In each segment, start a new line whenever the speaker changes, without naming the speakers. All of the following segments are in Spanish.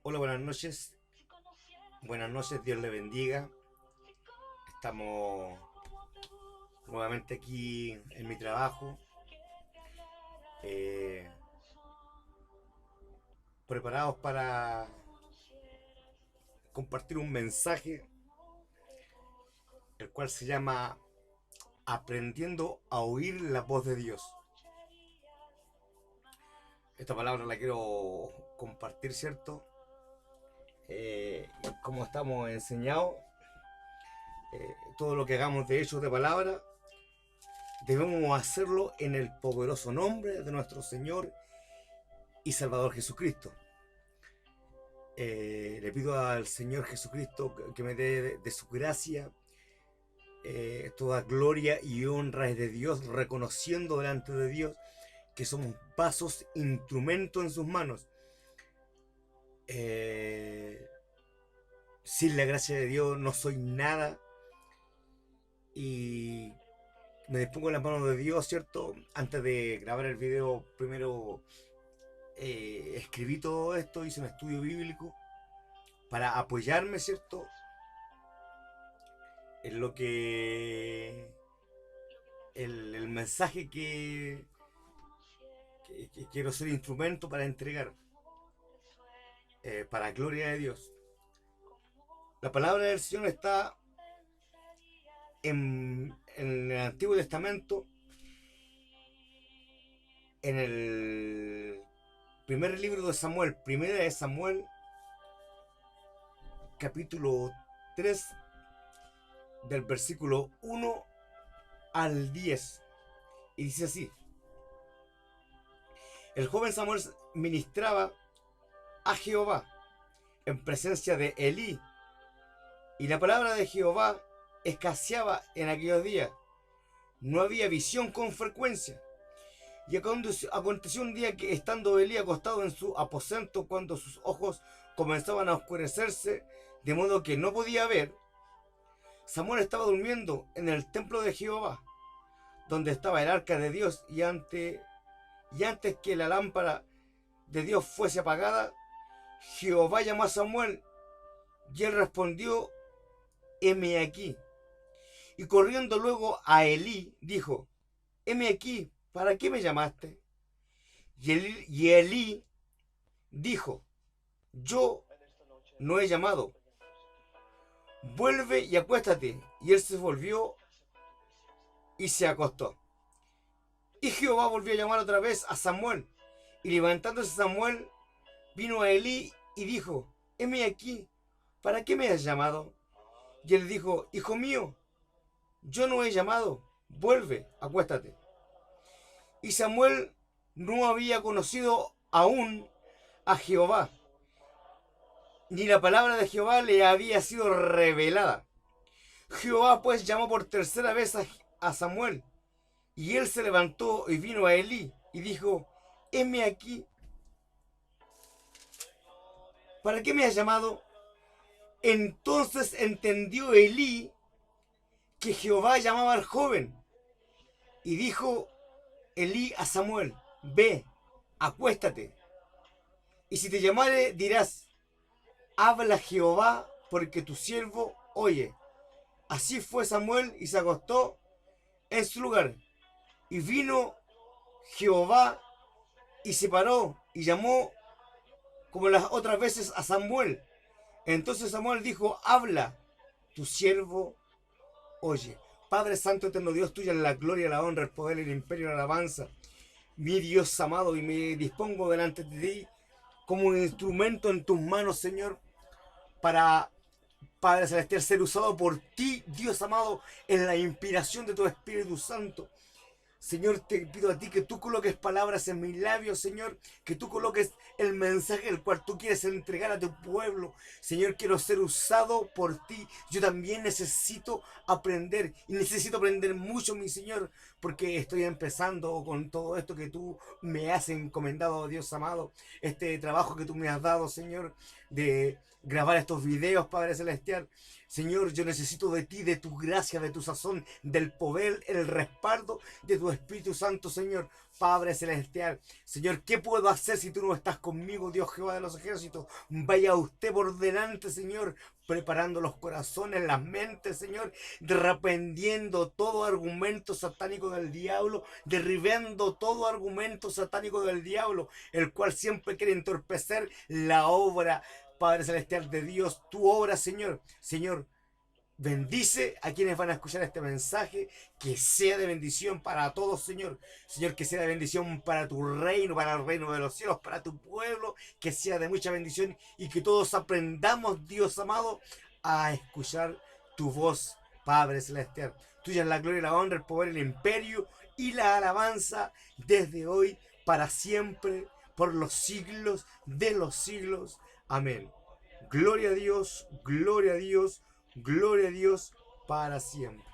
Hola, buenas noches. Buenas noches, Dios le bendiga. Estamos nuevamente aquí en mi trabajo, eh, preparados para compartir un mensaje, el cual se llama Aprendiendo a oír la voz de Dios. Esta palabra la quiero compartir, ¿cierto? Como estamos enseñados, todo lo que hagamos de hechos de palabra, debemos hacerlo en el poderoso nombre de nuestro Señor y Salvador Jesucristo. Le pido al Señor Jesucristo que me dé de su gracia. Toda gloria y honra es de Dios, reconociendo delante de Dios que somos vasos, instrumentos en sus manos. Sin la gracia de Dios no soy nada, y me dispongo en las manos de Dios, ¿cierto? Antes de grabar el video, primero escribí todo esto, hice un estudio bíblico para apoyarme, ¿cierto? En lo que el mensaje que quiero ser instrumento para entregar, para gloria de Dios. La palabra del Señor está en el Antiguo Testamento, en el primer libro de Samuel, primera de Samuel, capítulo 3, del versículo 1 al 10. Y dice así: el joven Samuel ministraba a Jehová en presencia de Elí, y la palabra de Jehová escaseaba en aquellos días. No había visión con frecuencia. Y aconteció un día que, estando Elí acostado en su aposento, cuando sus ojos comenzaban a oscurecerse, de modo que no podía ver, Samuel estaba durmiendo en el templo de Jehová, donde estaba el arca de Dios, y antes que la lámpara de Dios fuese apagada, Jehová llamó a Samuel, y él respondió: heme aquí. Y corriendo luego a Elí, dijo: heme aquí, ¿para qué me llamaste? Y Elí dijo: yo no he llamado, vuelve y acuéstate. Y él se volvió y se acostó. Y Jehová volvió a llamar otra vez a Samuel. Y levantándose Samuel, vino a Elí y dijo: heme aquí, ¿para qué me has llamado? Y él dijo: hijo mío, yo no he llamado, vuelve, acuéstate. Y Samuel no había conocido aún a Jehová, ni la palabra de Jehová le había sido revelada. Jehová pues llamó por tercera vez a Samuel, y él se levantó y vino a Elí y dijo: heme aquí, ¿para qué me has llamado? Entonces entendió Elí que Jehová llamaba al joven, y dijo Elí a Samuel: ve, acuéstate, y si te llamare dirás: habla Jehová, porque tu siervo oye. Así fue Samuel y se acostó en su lugar. Y vino Jehová y se paró y llamó como las otras veces a Samuel. Entonces Samuel dijo: habla, tu siervo oye. Padre Santo, eterno Dios, tuya es la gloria, la honra, el poder, el imperio, la alabanza. Mi Dios amado, y me dispongo delante de ti como un instrumento en tus manos, Señor, para, Padre Celestial, ser usado por ti, Dios amado, en la inspiración de tu Espíritu Santo. Señor, te pido a ti que tú coloques palabras en mis labios, Señor, que tú coloques el mensaje el cual tú quieres entregar a tu pueblo. Señor, quiero ser usado por ti. Yo también necesito aprender, y necesito aprender mucho, mi Señor, porque estoy empezando con todo esto que tú me has encomendado, Dios amado, este trabajo que tú me has dado, Señor, de grabar estos videos, Padre Celestial. Señor, yo necesito de ti, de tu gracia, de tu sazón, del poder, el respaldo de tu Espíritu Santo, Señor, Padre Celestial. Señor, ¿qué puedo hacer si tú no estás conmigo, Dios Jehová de los ejércitos? Vaya usted por delante, Señor, preparando los corazones, las mentes, Señor, reprendiendo todo argumento satánico del diablo, derribando todo argumento satánico del diablo, el cual siempre quiere entorpecer la obra, Padre Celestial, de Dios, tu obra, Señor. Señor, bendice a quienes van a escuchar este mensaje, que sea de bendición para todos, Señor. Señor, que sea de bendición para tu reino, para el reino de los cielos, para tu pueblo, que sea de mucha bendición y que todos aprendamos, Dios amado, a escuchar tu voz, Padre Celestial. Tuya es la gloria, la honra, el poder, el imperio y la alabanza desde hoy para siempre, por los siglos de los siglos. Amén. Gloria a Dios, gloria a Dios. Gloria a Dios para siempre.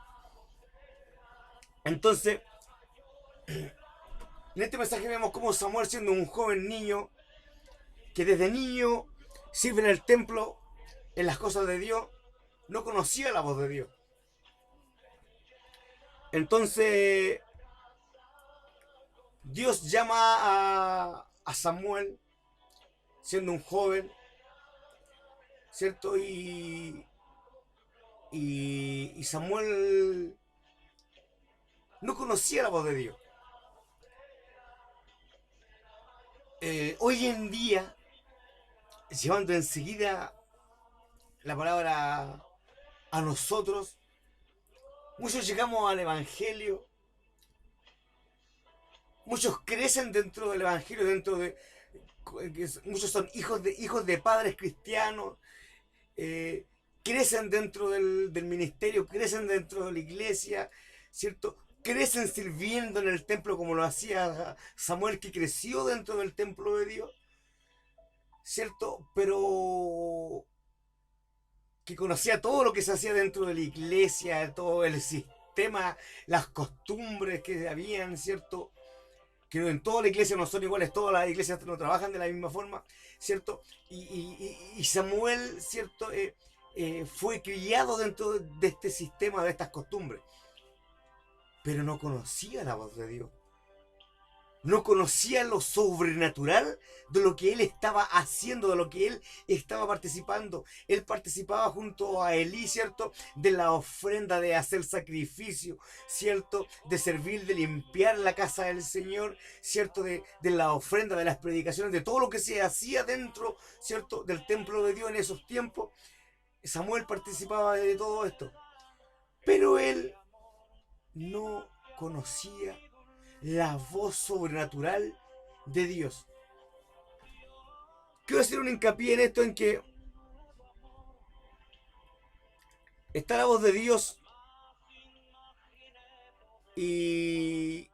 Entonces, en este mensaje vemos cómo Samuel, siendo un joven niño, que desde niño sirve en el templo, en las cosas de Dios, no conocía la voz de Dios. Entonces, Dios llama a Samuel, siendo un joven, ¿cierto? Y Samuel no conocía la voz de Dios. Hoy en día, llevando enseguida la palabra a nosotros, muchos llegamos al Evangelio, muchos crecen dentro del Evangelio, muchos son hijos de padres cristianos, crecen dentro del ministerio, crecen dentro de la iglesia, ¿cierto? Crecen sirviendo en el templo como lo hacía Samuel, que creció dentro del templo de Dios, ¿cierto? Pero que conocía todo lo que se hacía dentro de la iglesia, todo el sistema, las costumbres que habían, ¿cierto? Que en toda la iglesia no son iguales, todas las iglesias no trabajan de la misma forma, ¿cierto? Y Samuel, ¿cierto? Fue criado dentro de este sistema, de estas costumbres, pero no conocía la voz de Dios. No conocía lo sobrenatural de lo que él estaba haciendo, de lo que él estaba participando. Él participaba junto a Elí, ¿cierto? De la ofrenda, de hacer sacrificio, ¿cierto? De servir, de limpiar la casa del Señor, ¿cierto? De la ofrenda, de las predicaciones, de todo lo que se hacía dentro, ¿cierto? Del templo de Dios en esos tiempos. Samuel participaba de todo esto. Pero él no conocía la voz sobrenatural de Dios. Quiero hacer un hincapié en esto, en que está la voz de Dios y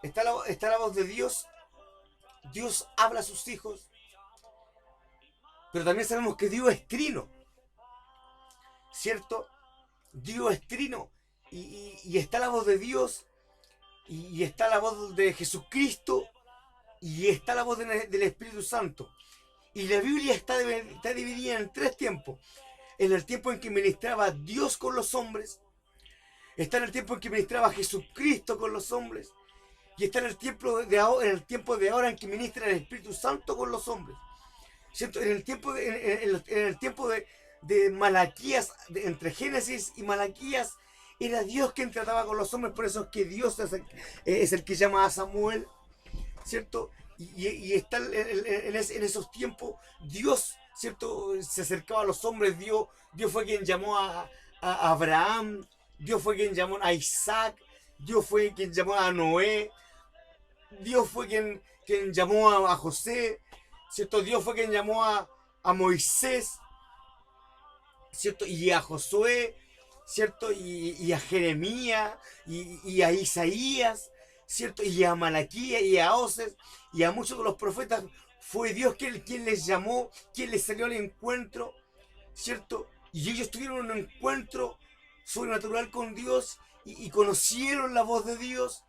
está la voz de Dios. Dios habla a sus hijos, pero también sabemos que Dios es trino, ¿cierto? Dios es trino y está la voz de Dios y está la voz de Jesucristo y está la voz del Espíritu Santo. Y la Biblia está dividida en tres tiempos. En el tiempo en que ministraba Dios con los hombres, está en el tiempo en que ministraba Jesucristo con los hombres, y está en el tiempo de ahora en que ministra el Espíritu Santo con los hombres. ¿Cierto? En el tiempo de Malaquías, entre Génesis y Malaquías, era Dios quien trataba con los hombres. Por eso es que Dios es el que llama a Samuel, ¿cierto? Y está en esos tiempos Dios, ¿cierto? Se acercaba a los hombres. Dios fue quien llamó a Abraham, Dios fue quien llamó a Isaac, Dios fue quien llamó a Noé, Dios fue quien llamó a José, ¿cierto? Dios fue quien llamó a Moisés, ¿cierto? Y a Josué, ¿cierto? Y a Jeremías, y a Isaías, ¿cierto? Y a Malaquías, y a Oses, y a muchos de los profetas. Fue Dios quien les llamó, quien les salió al encuentro, ¿cierto? Y ellos tuvieron un encuentro sobrenatural con Dios y conocieron la voz de Dios.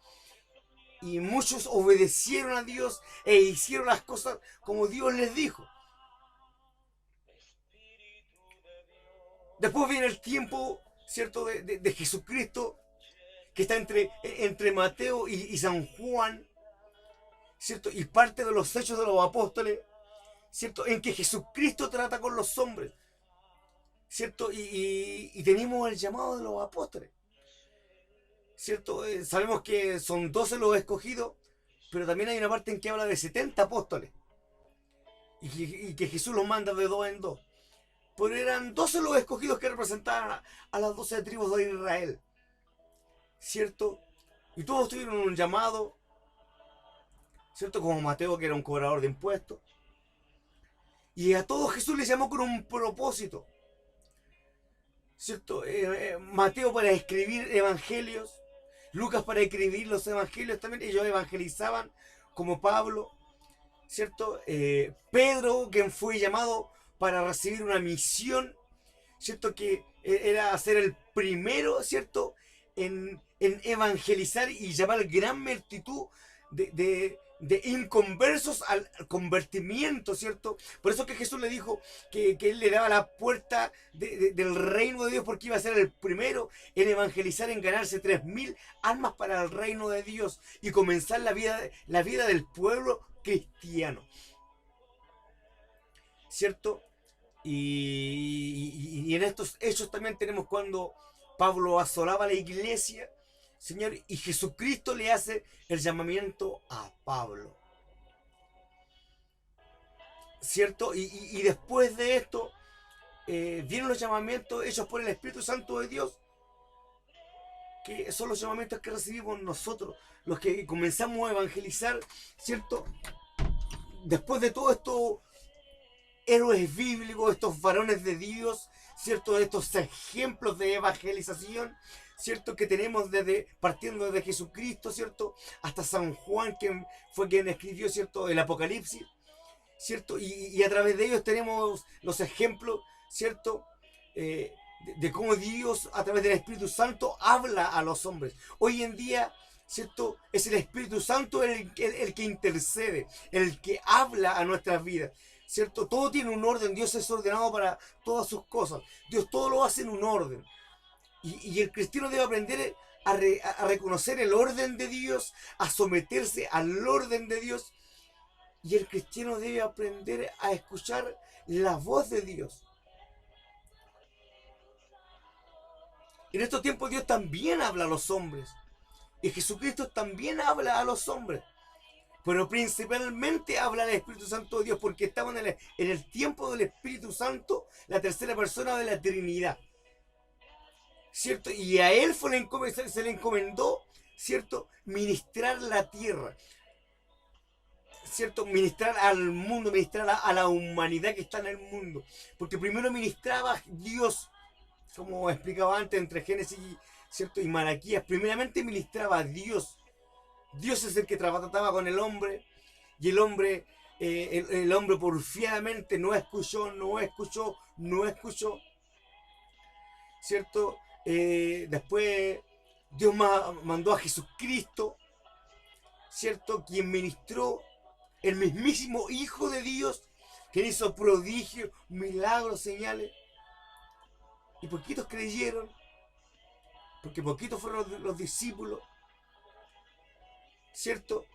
Y muchos obedecieron a Dios e hicieron las cosas como Dios les dijo. Después viene el tiempo, ¿cierto?, de Jesucristo, que está entre Mateo y San Juan, ¿cierto? Y parte de los hechos de los apóstoles, ¿cierto? En que Jesucristo trata con los hombres, ¿cierto? Y tenemos el llamado de los apóstoles, ¿cierto? Sabemos que son 12 los escogidos, pero también hay una parte en que habla de 70 apóstoles, y que Jesús los manda de dos en dos. Pero eran 12 los escogidos que representaban a las 12 tribus de Israel, ¿cierto? Y todos tuvieron un llamado, ¿cierto? Como Mateo, que era un cobrador de impuestos. Y a todos Jesús les llamó con un propósito, ¿cierto? Mateo para escribir evangelios, Lucas para escribir los evangelios también, ellos evangelizaban como Pablo, ¿cierto? Pedro, quien fue llamado para recibir una misión, ¿cierto? Que era ser el primero, ¿cierto? En evangelizar y llamar gran multitud de inconversos al convertimiento, ¿cierto? Por eso que Jesús le dijo que él le daba la puerta del reino de Dios, porque iba a ser el primero en evangelizar, en ganarse 3000 almas para el reino de Dios y comenzar la vida del pueblo cristiano, ¿cierto? Y en estos hechos también tenemos cuando Pablo asolaba la iglesia, Señor, y Jesucristo le hace el llamamiento a Pablo, ¿cierto? Y después de esto vienen los llamamientos hechos por el Espíritu Santo de Dios, que son los llamamientos que recibimos nosotros, los que comenzamos a evangelizar, ¿cierto? Después de todo esto, héroes bíblicos, estos varones de Dios, ¿cierto? Estos ejemplos de evangelización, ¿cierto? Que tenemos partiendo desde Jesucristo, ¿cierto? Hasta San Juan, que fue quien escribió, ¿cierto?, el Apocalipsis, ¿cierto? Y a través de ellos tenemos los ejemplos, ¿cierto? De cómo Dios, a través del Espíritu Santo, habla a los hombres. Hoy en día, ¿cierto?, es el Espíritu Santo el que intercede, el que habla a nuestras vidas, ¿cierto? Todo tiene un orden, Dios es ordenado para todas sus cosas, Dios todo lo hace en un orden. Y el cristiano debe aprender a reconocer el orden de Dios, a someterse al orden de Dios. Y el cristiano debe aprender a escuchar la voz de Dios. En estos tiempos Dios también habla a los hombres. Y Jesucristo también habla a los hombres. Pero principalmente habla el Espíritu Santo de Dios, porque estamos en el tiempo del Espíritu Santo, la tercera persona de la Trinidad, ¿cierto? Y a él se le encomendó, ¿cierto?, ministrar la tierra, ¿cierto? Ministrar al mundo, ministrar a la humanidad que está en el mundo. Porque primero ministraba Dios, como explicaba antes, entre Génesis, ¿cierto?, y Malaquías. Primeramente ministraba a Dios. Dios es el que trataba con el hombre, y el hombre porfiadamente no escuchó, ¿cierto? Después Dios mandó a Jesucristo, ¿cierto?, quien ministró, el mismísimo Hijo de Dios, quien hizo prodigios, milagros, señales. Y poquitos creyeron, porque poquitos fueron los discípulos, ¿cierto?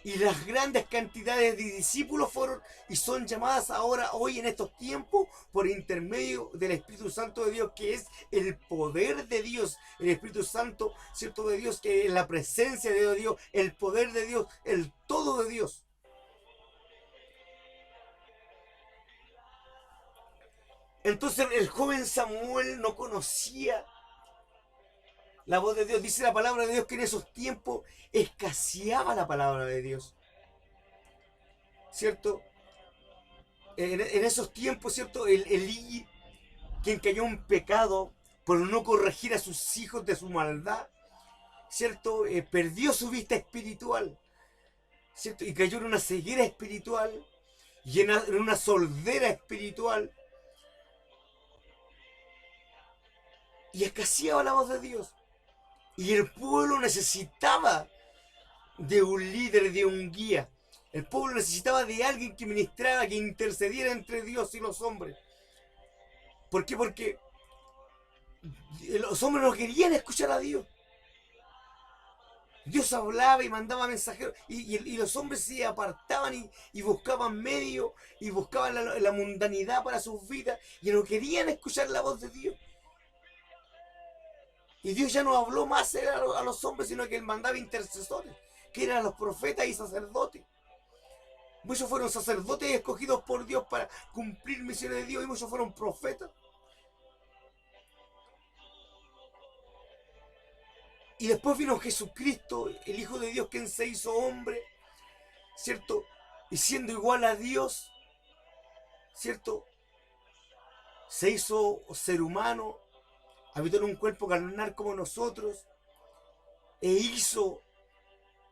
Y las grandes cantidades de discípulos fueron y son llamadas ahora, hoy en estos tiempos, por intermedio del Espíritu Santo de Dios, que es el poder de Dios, el Espíritu Santo, ¿cierto?, de Dios, que es la presencia de Dios, el poder de Dios, el todo de Dios. Entonces el joven Samuel no conocía la voz de Dios. Dice la palabra de Dios que en esos tiempos escaseaba la palabra de Dios, ¿cierto? En esos tiempos, ¿cierto?, Elí, quien cayó en pecado por no corregir a sus hijos de su maldad, ¿cierto?, perdió su vista espiritual, ¿cierto?, y cayó en una ceguera espiritual y en una sordera espiritual, y escaseaba la voz de Dios. Y el pueblo necesitaba de un líder, de un guía. El pueblo necesitaba de alguien que ministrara, que intercediera entre Dios y los hombres. ¿Por qué? Porque Los hombres no querían escuchar a Dios. Dios hablaba y mandaba mensajeros y los hombres se apartaban y buscaban medios y buscaban la mundanidad para sus vidas y no querían escuchar la voz de Dios. Y Dios ya no habló más a los hombres, sino que Él mandaba intercesores, que eran los profetas y sacerdotes. Muchos fueron sacerdotes escogidos por Dios para cumplir misiones de Dios y muchos fueron profetas. Y después vino Jesucristo, el Hijo de Dios, quien se hizo hombre, ¿cierto? Y siendo igual a Dios, ¿cierto? Se hizo ser humano, habitó en un cuerpo carnal como nosotros, e hizo,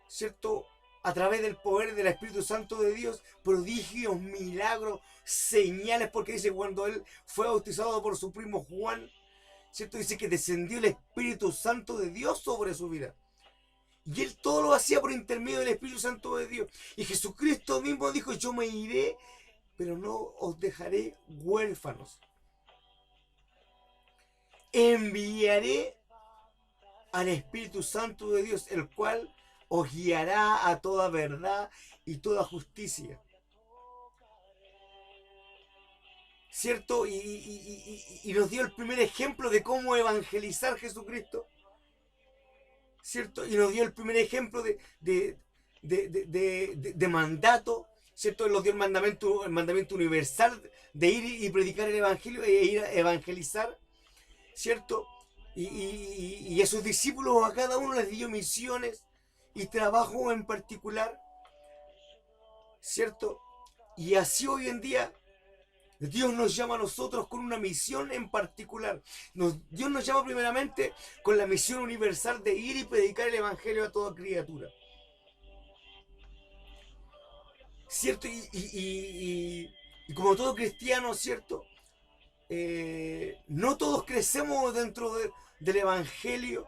¿cierto? A través del poder del Espíritu Santo de Dios, prodigios, milagros, señales, porque dice cuando Él fue bautizado por su primo Juan, ¿cierto? Dice que descendió el Espíritu Santo de Dios sobre su vida. Y Él todo lo hacía por intermedio del Espíritu Santo de Dios. Y Jesucristo mismo dijo, yo me iré, pero no os dejaré huérfanos. Enviaré al Espíritu Santo de Dios, el cual os guiará a toda verdad y toda justicia. ¿Cierto? Y nos dio el primer ejemplo de cómo evangelizar Jesucristo. ¿Cierto? Y nos dio el primer ejemplo de mandato. ¿Cierto? Él nos dio el mandamiento universal de ir y predicar el evangelio e ir a evangelizar. ¿Cierto? Y a sus discípulos, a cada uno les dio misiones y trabajo en particular. ¿Cierto? Y así hoy en día Dios nos llama a nosotros con una misión en particular. Dios nos llama primeramente con la misión universal de ir y predicar el evangelio a toda criatura. ¿Cierto? Y como todo cristiano, ¿cierto? No todos crecemos dentro del evangelio.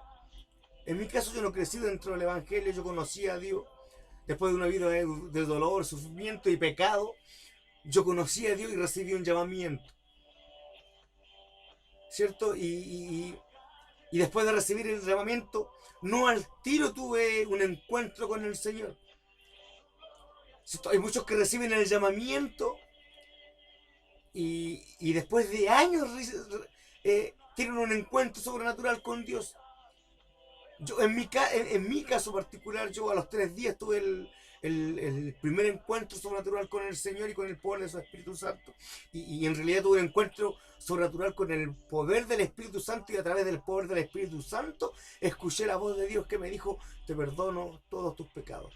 En mi caso yo no crecí dentro del evangelio, yo conocí a Dios después de una vida de dolor, sufrimiento y pecado. Yo conocí a Dios y recibí un llamamiento, ¿cierto? Y después de recibir el llamamiento, no al tiro tuve un encuentro con el Señor. ¿Cierto? Hay muchos que reciben el llamamiento y después de años tienen un encuentro sobrenatural con Dios. Yo, en mi caso particular, yo a los 3 días tuve el primer encuentro sobrenatural con el Señor y con el poder de su Espíritu Santo. Y en realidad tuve un encuentro sobrenatural con el poder del Espíritu Santo y a través del poder del Espíritu Santo escuché la voz de Dios que me dijo, te perdono todos tus pecados.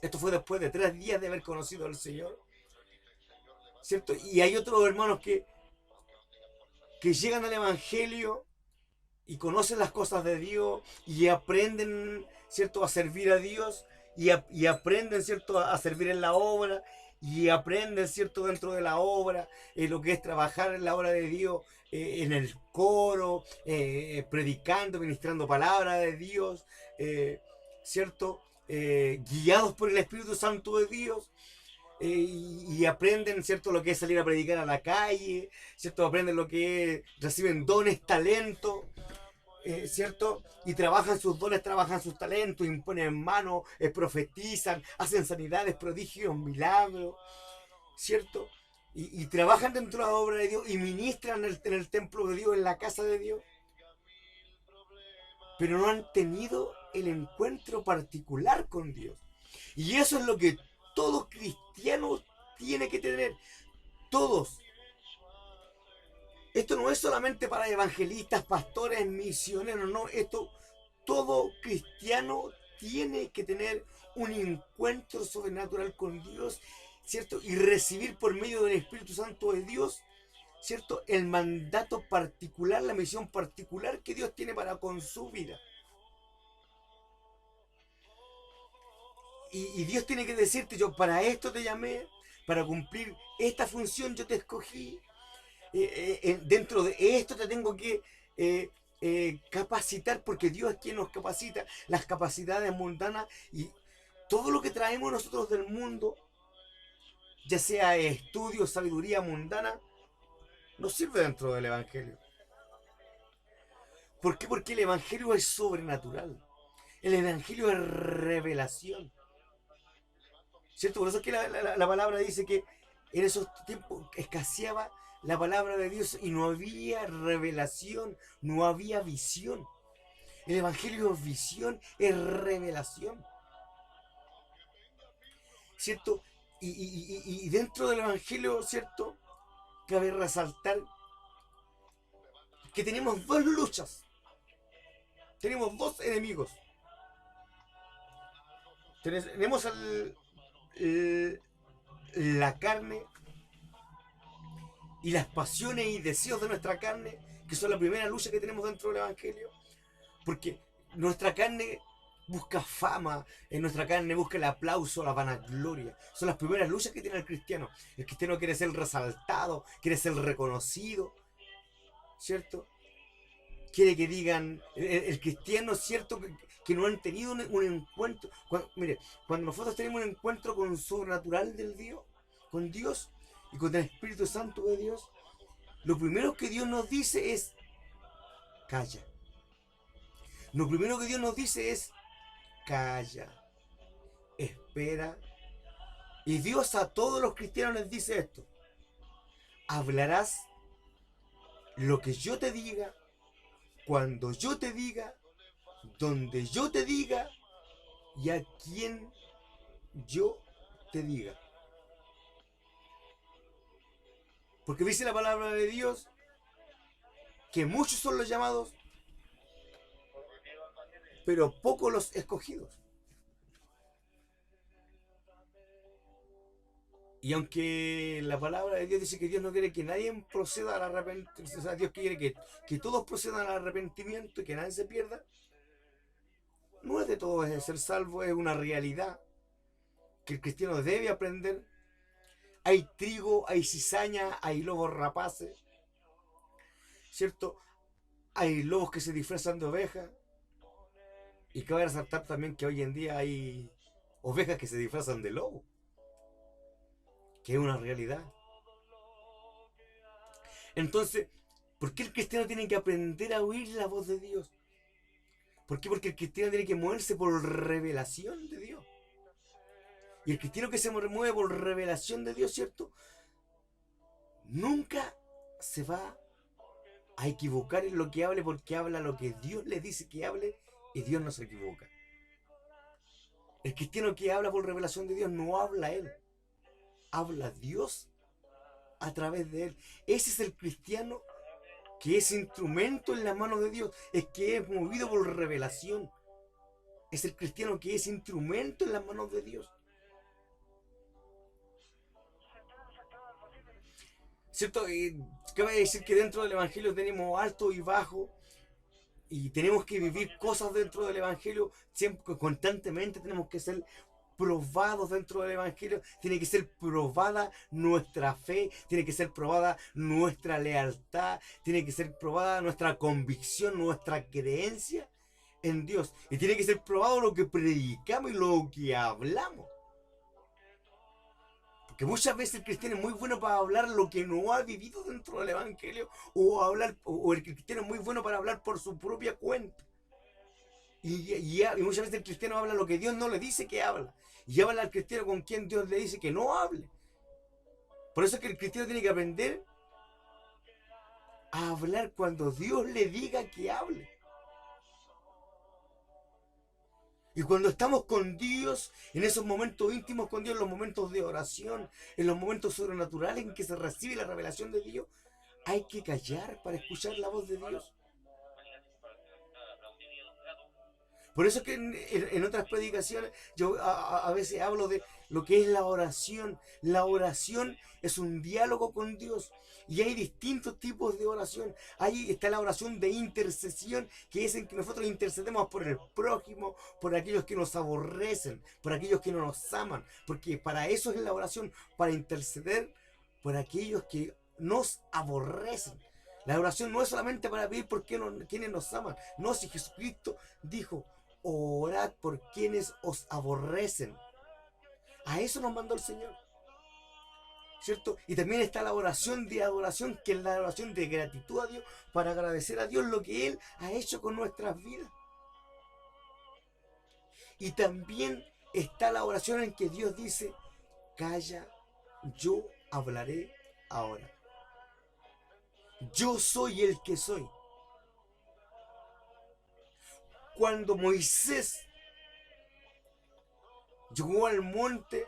Esto fue después de 3 días de haber conocido al Señor. ¿Cierto? Y hay otros hermanos que llegan al Evangelio y conocen las cosas de Dios y aprenden, ¿cierto?, a servir a Dios y aprenden, ¿cierto?, a servir en la obra y aprenden, ¿cierto?, dentro de la obra, lo que es trabajar en la obra de Dios, en el coro, predicando, ministrando palabra de Dios, ¿cierto?, guiados por el Espíritu Santo de Dios. Y aprenden, ¿cierto?, lo que es salir a predicar a la calle, ¿cierto?, aprenden lo que es, reciben dones, talentos, ¿cierto? Y trabajan sus dones, trabajan sus talentos, imponen manos, profetizan, hacen sanidades, prodigios, milagros, ¿cierto? Y trabajan dentro de la obra de Dios y ministran en el templo de Dios, en la casa de Dios, pero no han tenido el encuentro particular con Dios. Y eso es lo que todo cristiano tiene que tener. Todos. Esto no es solamente para evangelistas, pastores, misioneros, no. Esto, todo cristiano tiene que tener un encuentro sobrenatural con Dios, ¿cierto? Y recibir por medio del Espíritu Santo de Dios, ¿cierto?, el mandato particular, la misión particular que Dios tiene para con su vida. Y Dios tiene que decirte, yo para esto te llamé, para cumplir esta función yo te escogí, dentro de esto te tengo que capacitar, porque Dios es quien nos capacita, las capacidades mundanas y todo lo que traemos nosotros del mundo, ya sea estudio, sabiduría mundana, no sirve dentro del Evangelio. ¿Por qué? Porque el Evangelio es sobrenatural. El Evangelio es revelación. ¿Cierto? Por eso es que la palabra dice que en esos tiempos escaseaba la palabra de Dios y no había revelación, no había visión. El Evangelio es visión, es revelación. ¿Cierto? Y dentro del Evangelio, ¿cierto? Cabe resaltar que tenemos dos luchas. Tenemos dos enemigos. Tenemos la carne y las pasiones y deseos de nuestra carne, que son la primera lucha que tenemos dentro del Evangelio. Porque nuestra carne busca fama, en nuestra carne busca el aplauso, la vanagloria. Son las primeras luchas que tiene el cristiano. El cristiano quiere ser resaltado, quiere ser reconocido, ¿cierto? Quiere que digan, el cristiano, ¿cierto? Que no han tenido un encuentro. Mire, cuando nosotros tenemos un encuentro con lo sobrenatural del Dios, con Dios y con el Espíritu Santo de Dios, lo primero que Dios nos dice es, calla. Lo primero que Dios nos dice es, calla, espera. Y Dios a todos los cristianos les dice esto: hablarás lo que yo te diga, cuando yo te diga, donde yo te diga y a quien yo te diga. Porque dice la palabra de Dios que muchos son los llamados, pero pocos los escogidos. Y aunque la palabra de Dios dice que Dios no quiere que nadie proceda al arrepentimiento, o sea, Dios quiere que todos procedan al arrepentimiento y que nadie se pierda, no es de todo es ser salvo, es una realidad que el cristiano debe aprender. Hay trigo, hay cizaña, hay lobos rapaces, ¿cierto? Hay lobos que se disfrazan de ovejas. Y cabe resaltar también que hoy en día hay ovejas que se disfrazan de lobo, que es una realidad. Entonces, ¿por qué el cristiano tiene que aprender a oír la voz de Dios? ¿Por qué? Porque el cristiano tiene que moverse por revelación de Dios. Y el cristiano que se mueve por revelación de Dios, ¿cierto? Nunca se va a equivocar en lo que hable, porque habla lo que Dios le dice que hable y Dios no se equivoca. El cristiano que habla por revelación de Dios no habla él, habla Dios a través de él. Ese es el cristiano que es instrumento en las manos de Dios, es que es movido por revelación. Es el cristiano que es instrumento en las manos de Dios. ¿Cierto? Cabe decir que dentro del Evangelio tenemos alto y bajo, y tenemos que vivir cosas dentro del Evangelio, siempre, constantemente tenemos que ser probados dentro del Evangelio, tiene que ser probada nuestra fe, tiene que ser probada nuestra lealtad, tiene que ser probada nuestra convicción, nuestra creencia en Dios, y tiene que ser probado lo que predicamos y lo que hablamos. Que muchas veces el cristiano es muy bueno para hablar lo que no ha vivido dentro del Evangelio, o el cristiano es muy bueno para hablar por su propia cuenta. Y muchas veces el cristiano habla lo que Dios no le dice que habla, y habla al cristiano con quien Dios le dice que no hable. Por eso es que el cristiano tiene que aprender a hablar cuando Dios le diga que hable. Y cuando estamos con Dios, en esos momentos íntimos con Dios, en los momentos de oración, en los momentos sobrenaturales en que se recibe la revelación de Dios, hay que callar para escuchar la voz de Dios. Por eso es que en otras predicaciones yo a veces hablo de lo que es la oración. La oración es un diálogo con Dios. Y hay distintos tipos de oración. Ahí está la oración de intercesión, que es en que nosotros intercedemos por el prójimo, por aquellos que nos aborrecen, por aquellos que no nos aman. Porque para eso es la oración, para interceder por aquellos que nos aborrecen. La oración no es solamente para pedir por quienes nos aman. No, si Jesucristo dijo, orad por quienes os aborrecen. A eso nos mandó el Señor. ¿cierto? Y también está la oración de adoración, que es la oración de gratitud a Dios, para agradecer a Dios lo que Él ha hecho con nuestras vidas. Y también está la oración en que Dios dice, calla, yo hablaré ahora. Yo soy el que soy. Cuando Moisés llegó al monte,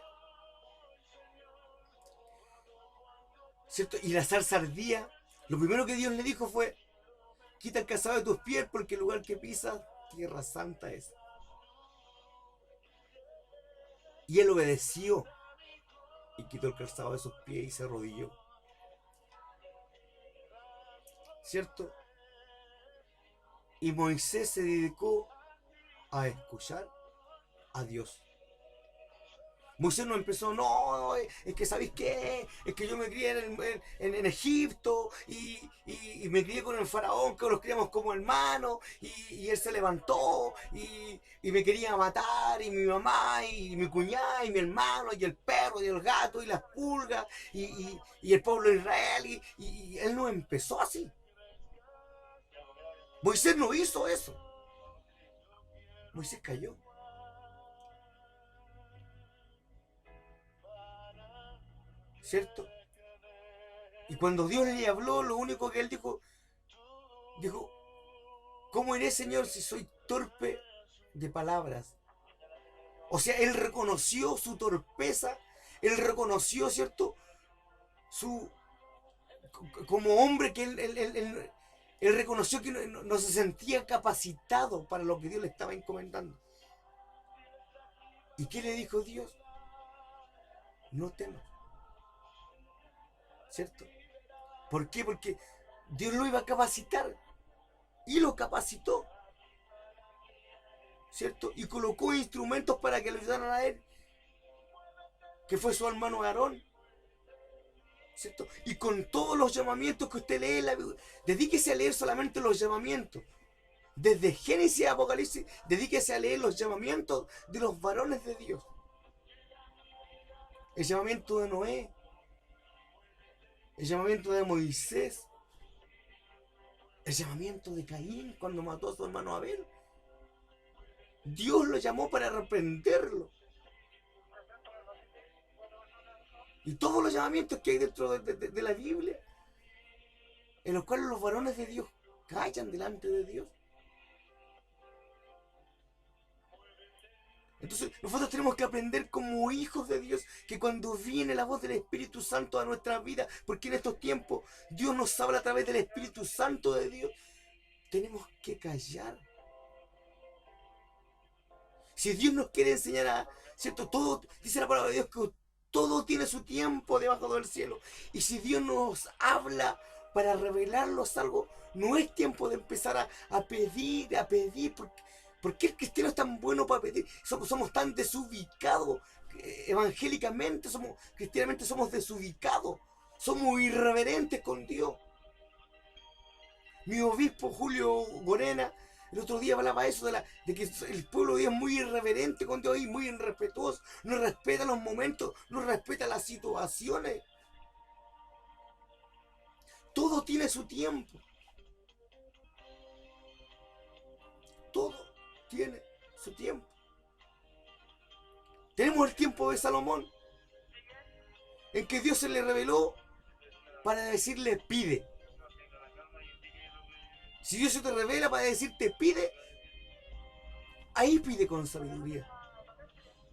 ¿cierto? Y la zarza ardía, lo primero que Dios le dijo fue, quita el calzado de tus pies porque el lugar que pisas, tierra santa es. Y él obedeció y quitó el calzado de sus pies y se arrodilló. ¿Cierto? Y Moisés se dedicó a escuchar a Dios. Moisés no empezó, no, es que ¿sabéis qué? Es que yo me crié en Egipto y me crié con el faraón, que los criamos como hermanos, y él se levantó y me quería matar, y mi mamá, y mi cuñada, y mi hermano, y el perro, y el gato, y las pulgas, y el pueblo de Israel, y él no empezó así. Moisés no hizo eso. Moisés cayó. ¿Cierto? Y cuando Dios le habló, lo único que él dijo, ¿cómo iré, Señor, si soy torpe de palabras? O sea, él reconoció su torpeza, él reconoció, ¿cierto? Como hombre que él reconoció que no se sentía capacitado para lo que Dios le estaba encomendando. ¿Y qué le dijo Dios? No temas. ¿Cierto? ¿Por qué? Porque Dios lo iba a capacitar y lo capacitó, ¿cierto? Y colocó instrumentos para que le ayudaran a él, que fue su hermano Aarón, ¿cierto? Y con todos los llamamientos que usted lee en la Biblia, dedíquese a leer solamente los llamamientos. Desde Génesis a Apocalipsis, dedíquese a leer los llamamientos de los varones de Dios. El llamamiento de Noé, el llamamiento de Moisés, el llamamiento de Caín cuando mató a su hermano Abel. Dios lo llamó para reprenderlo. Y todos los llamamientos que hay dentro de la Biblia, en los cuales los varones de Dios callan delante de Dios. Entonces nosotros tenemos que aprender como hijos de Dios, que cuando viene la voz del Espíritu Santo a nuestra vida, porque en estos tiempos Dios nos habla a través del Espíritu Santo de Dios, tenemos que callar. Si Dios nos quiere enseñar ¿cierto? Todo, dice la palabra de Dios que todo tiene su tiempo debajo del cielo. Y si Dios nos habla para revelarnos algo, no es tiempo de empezar a pedir, ¿por qué el cristiano es tan bueno para pedir? Somos tan desubicados, evangélicamente, cristianamente somos desubicados, somos irreverentes con Dios. Mi obispo Julio Gorena el otro día hablaba eso de que el pueblo de Dios es muy irreverente con Dios y muy irrespetuoso, no respeta los momentos, no respeta las situaciones. Todo tiene su tiempo. Todo tiene su tiempo. Tenemos el tiempo de Salomón, en que Dios se le reveló para decirle pide. Si Dios se te revela para decirte pide, ahí pide con sabiduría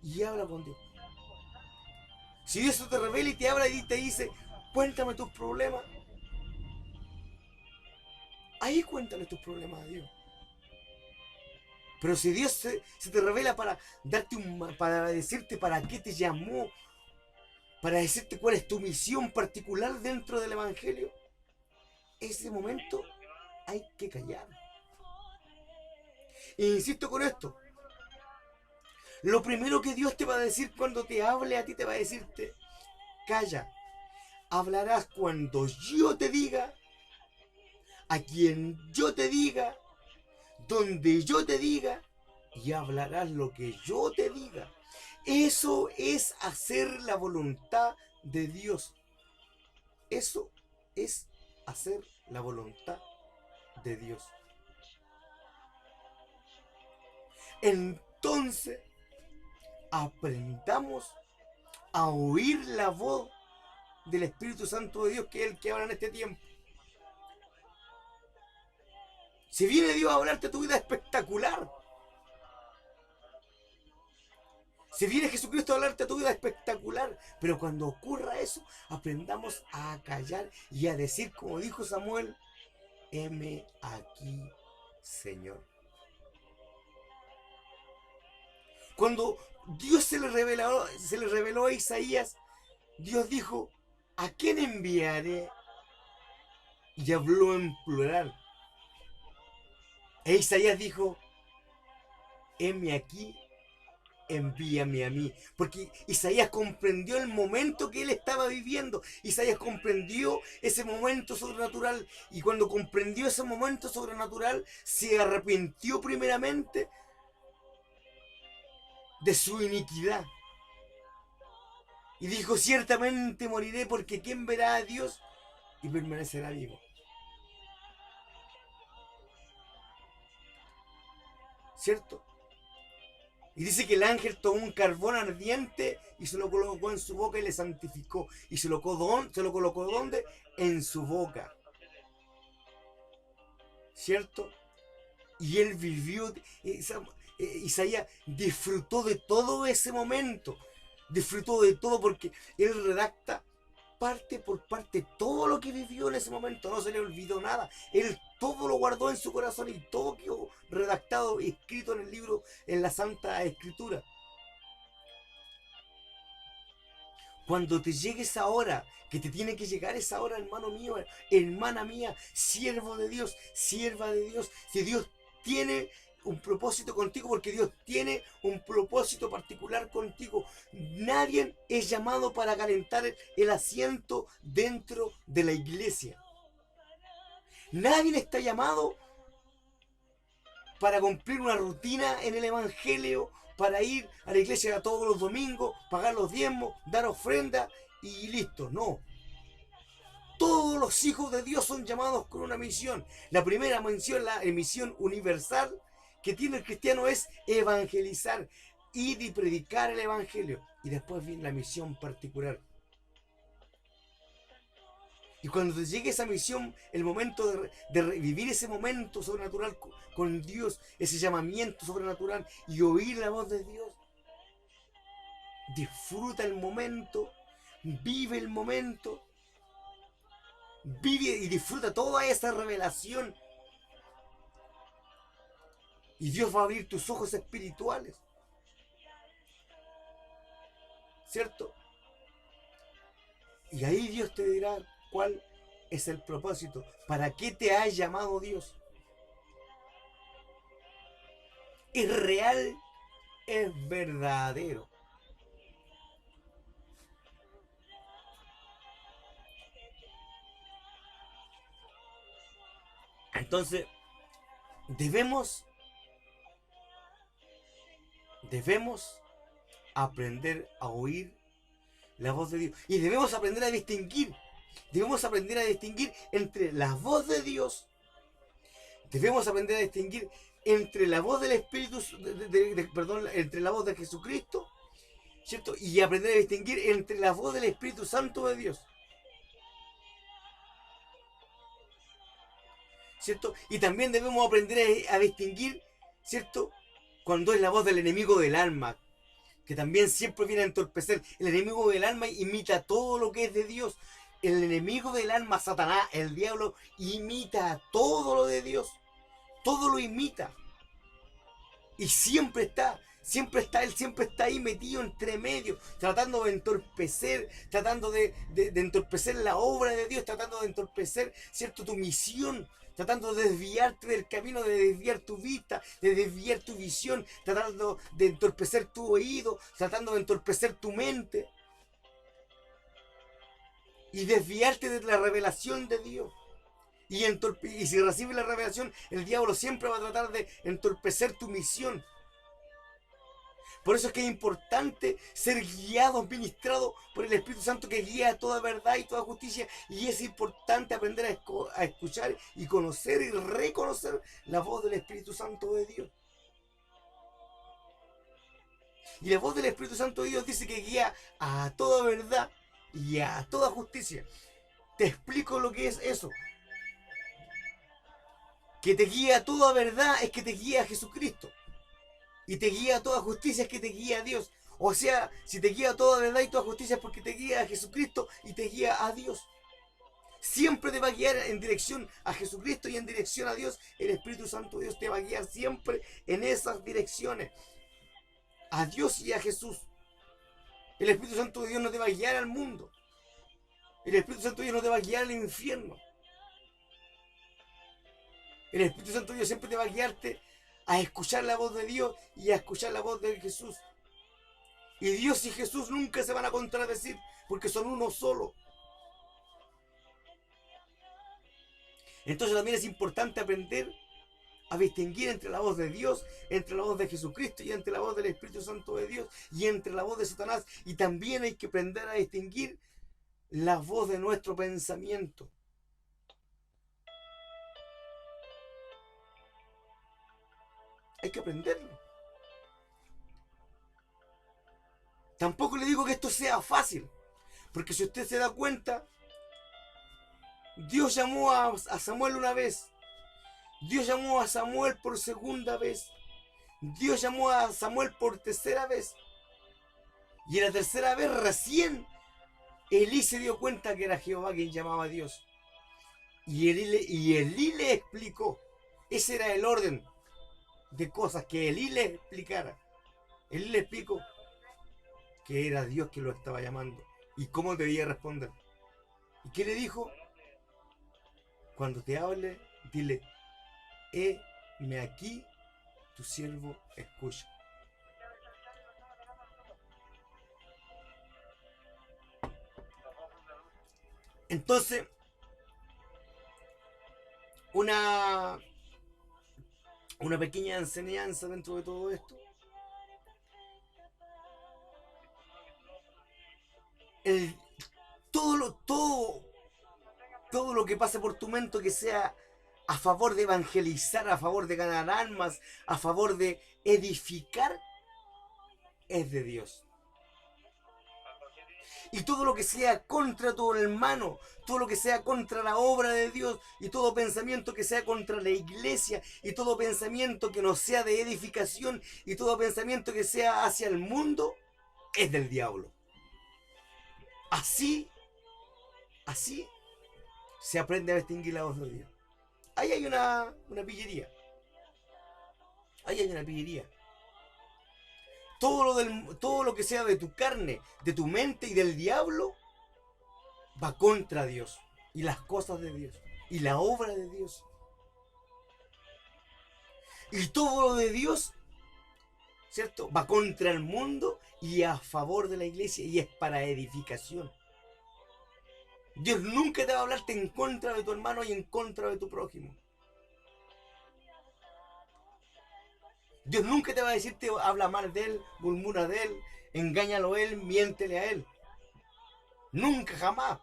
y habla con Dios. Si Dios se te revela y te habla y te dice cuéntame tus problemas, ahí cuéntale tus problemas a Dios. Pero si Dios se te revela para decirte para qué te llamó, para decirte cuál es tu misión particular dentro del Evangelio, ese momento hay que callar. E insisto con esto. Lo primero que Dios te va a decir cuando te hable a ti, te va a decirte, calla. Hablarás cuando yo te diga, a quien yo te diga, donde yo te diga, y hablarás lo que yo te diga. Eso es hacer la voluntad de Dios. Eso es hacer la voluntad de Dios. Entonces, aprendamos a oír la voz del Espíritu Santo de Dios, que es el que habla en este tiempo. Si viene Dios a hablarte, tu vida espectacular. Si viene Jesucristo a hablarte, tu vida espectacular. Pero cuando ocurra eso, aprendamos a callar y a decir, como dijo Samuel: heme aquí, Señor. Cuando Dios se le reveló a Isaías, Dios dijo: ¿a quién enviaré? Y habló en plural. E Isaías dijo: heme aquí, envíame a mí. Porque Isaías comprendió el momento que él estaba viviendo. Isaías comprendió ese momento sobrenatural. Y cuando comprendió ese momento sobrenatural, se arrepintió primeramente de su iniquidad. Y dijo: ciertamente moriré, porque ¿quién verá a Dios y permanecerá vivo? ¿Cierto? Y dice que el ángel tomó un carbón ardiente y se lo colocó en su boca y le santificó. Y se lo colocó ¿dónde? En su boca. ¿Cierto? Y él vivió, Isaías disfrutó de todo ese momento. Disfrutó de todo, porque él redacta parte por parte todo lo que vivió en ese momento. No se le olvidó nada. Él todo lo guardó en su corazón y todo quedó redactado y escrito en el libro, en la Santa Escritura. Cuando te llegue esa hora, que te tiene que llegar esa hora, hermano mío, hermana mía, siervo de Dios, sierva de Dios, si Dios tiene un propósito contigo, porque Dios tiene un propósito particular contigo. Nadie es llamado para calentar el asiento dentro de la iglesia. Nadie está llamado para cumplir una rutina en el evangelio, para ir a la iglesia todos los domingos, pagar los diezmos, dar ofrenda y listo. No. Todos los hijos de Dios son llamados con una misión. La primera misión, la misión universal que tiene el cristiano, es evangelizar, ir y predicar el evangelio. Y después viene la misión particular. Y cuando te llegue esa misión, el momento de vivir ese momento sobrenatural con Dios, ese llamamiento sobrenatural y oír la voz de Dios, disfruta el momento, vive el momento, vive y disfruta toda esa revelación. Y Dios va a abrir tus ojos espirituales. ¿Cierto? Y ahí Dios te dirá cuál es el propósito. ¿Para qué te ha llamado Dios? Es real, es verdadero. Entonces, debemos aprender a oír la voz de Dios. Y debemos aprender a distinguir. Debemos aprender a distinguir entre la voz de Dios. Debemos aprender a distinguir entre la voz del Espíritu, entre la voz de Jesucristo, ¿cierto? Y aprender a distinguir entre la voz del Espíritu Santo de Dios. ¿Cierto? Y también debemos aprender a distinguir, ¿cierto?, cuando es la voz del enemigo del alma, que también siempre viene a entorpecer. El enemigo del alma imita todo lo que es de Dios. El enemigo del alma, Satanás, el diablo, imita todo lo de Dios. Todo lo imita. Y siempre está, él siempre está ahí metido entre medio, tratando de entorpecer, tratando de entorpecer la obra de Dios, tratando de entorpecer, ¿cierto?, tu misión, tratando de desviarte del camino, de desviar tu vista, de desviar tu visión, tratando de entorpecer tu oído, tratando de entorpecer tu mente y desviarte de la revelación de Dios. Y si recibes la revelación, el diablo siempre va a tratar de entorpecer tu misión. Por eso es que es importante ser guiado, ministrado por el Espíritu Santo que guía toda verdad y toda justicia. Y es importante aprender a escuchar y conocer y reconocer la voz del Espíritu Santo de Dios. Y la voz del Espíritu Santo de Dios dice que guía a toda verdad y a toda justicia. Te explico lo que es eso. Que te guía a toda verdad es que te guía a Jesucristo. Y te guía a toda justicia es que te guía a Dios. O sea, si te guía a toda verdad y toda justicia es porque te guía a Jesucristo y te guía a Dios. Siempre te va a guiar en dirección a Jesucristo y en dirección a Dios. El Espíritu Santo de Dios te va a guiar siempre en esas direcciones. A Dios y a Jesús. El Espíritu Santo de Dios no te va a guiar al mundo. El Espíritu Santo de Dios no te va a guiar al infierno. El Espíritu Santo de Dios siempre te va a guiarte a escuchar la voz de Dios y a escuchar la voz de Jesús. Y Dios y Jesús nunca se van a contradecir porque son uno solo. Entonces también es importante aprender a distinguir entre la voz de Dios, entre la voz de Jesucristo y entre la voz del Espíritu Santo de Dios y entre la voz de Satanás. Y también hay que aprender a distinguir la voz de nuestro pensamiento. Hay que aprenderlo. Tampoco le digo que esto sea fácil, porque si usted se da cuenta, Dios llamó a Samuel una vez, Dios llamó a Samuel por segunda vez, Dios llamó a Samuel por tercera vez, y en la tercera vez recién Elí se dio cuenta que era Jehová quien llamaba a Dios. Y Elí le explicó. Ese era el orden de cosas que Elí le explicara. Elí le explicó que era Dios que lo estaba llamando y cómo debía responder. ¿Y qué le dijo? Cuando te hable, dile, heme aquí, tu siervo escucha. Entonces, una pequeña enseñanza dentro de todo esto. Todo lo que pase por tu mente que sea a favor de evangelizar, a favor de ganar almas, a favor de edificar, es de Dios. Y todo lo que sea contra tu hermano, todo lo que sea contra la obra de Dios, y todo pensamiento que sea contra la iglesia, y todo pensamiento que no sea de edificación, y todo pensamiento que sea hacia el mundo, es del diablo. Así se aprende a distinguir la voz de Dios. Ahí hay una pillería. Ahí hay una pillería. Todo lo que sea de tu carne, de tu mente y del diablo, va contra Dios. Y las cosas de Dios. Y la obra de Dios. Y todo lo de Dios, ¿cierto? Va contra el mundo y a favor de la iglesia. Y es para edificación. Dios nunca te va a hablarte en contra de tu hermano y en contra de tu prójimo. Dios nunca te va a decirte, habla mal de él, murmura de él, engáñalo a él, miéntele a él. Nunca, jamás.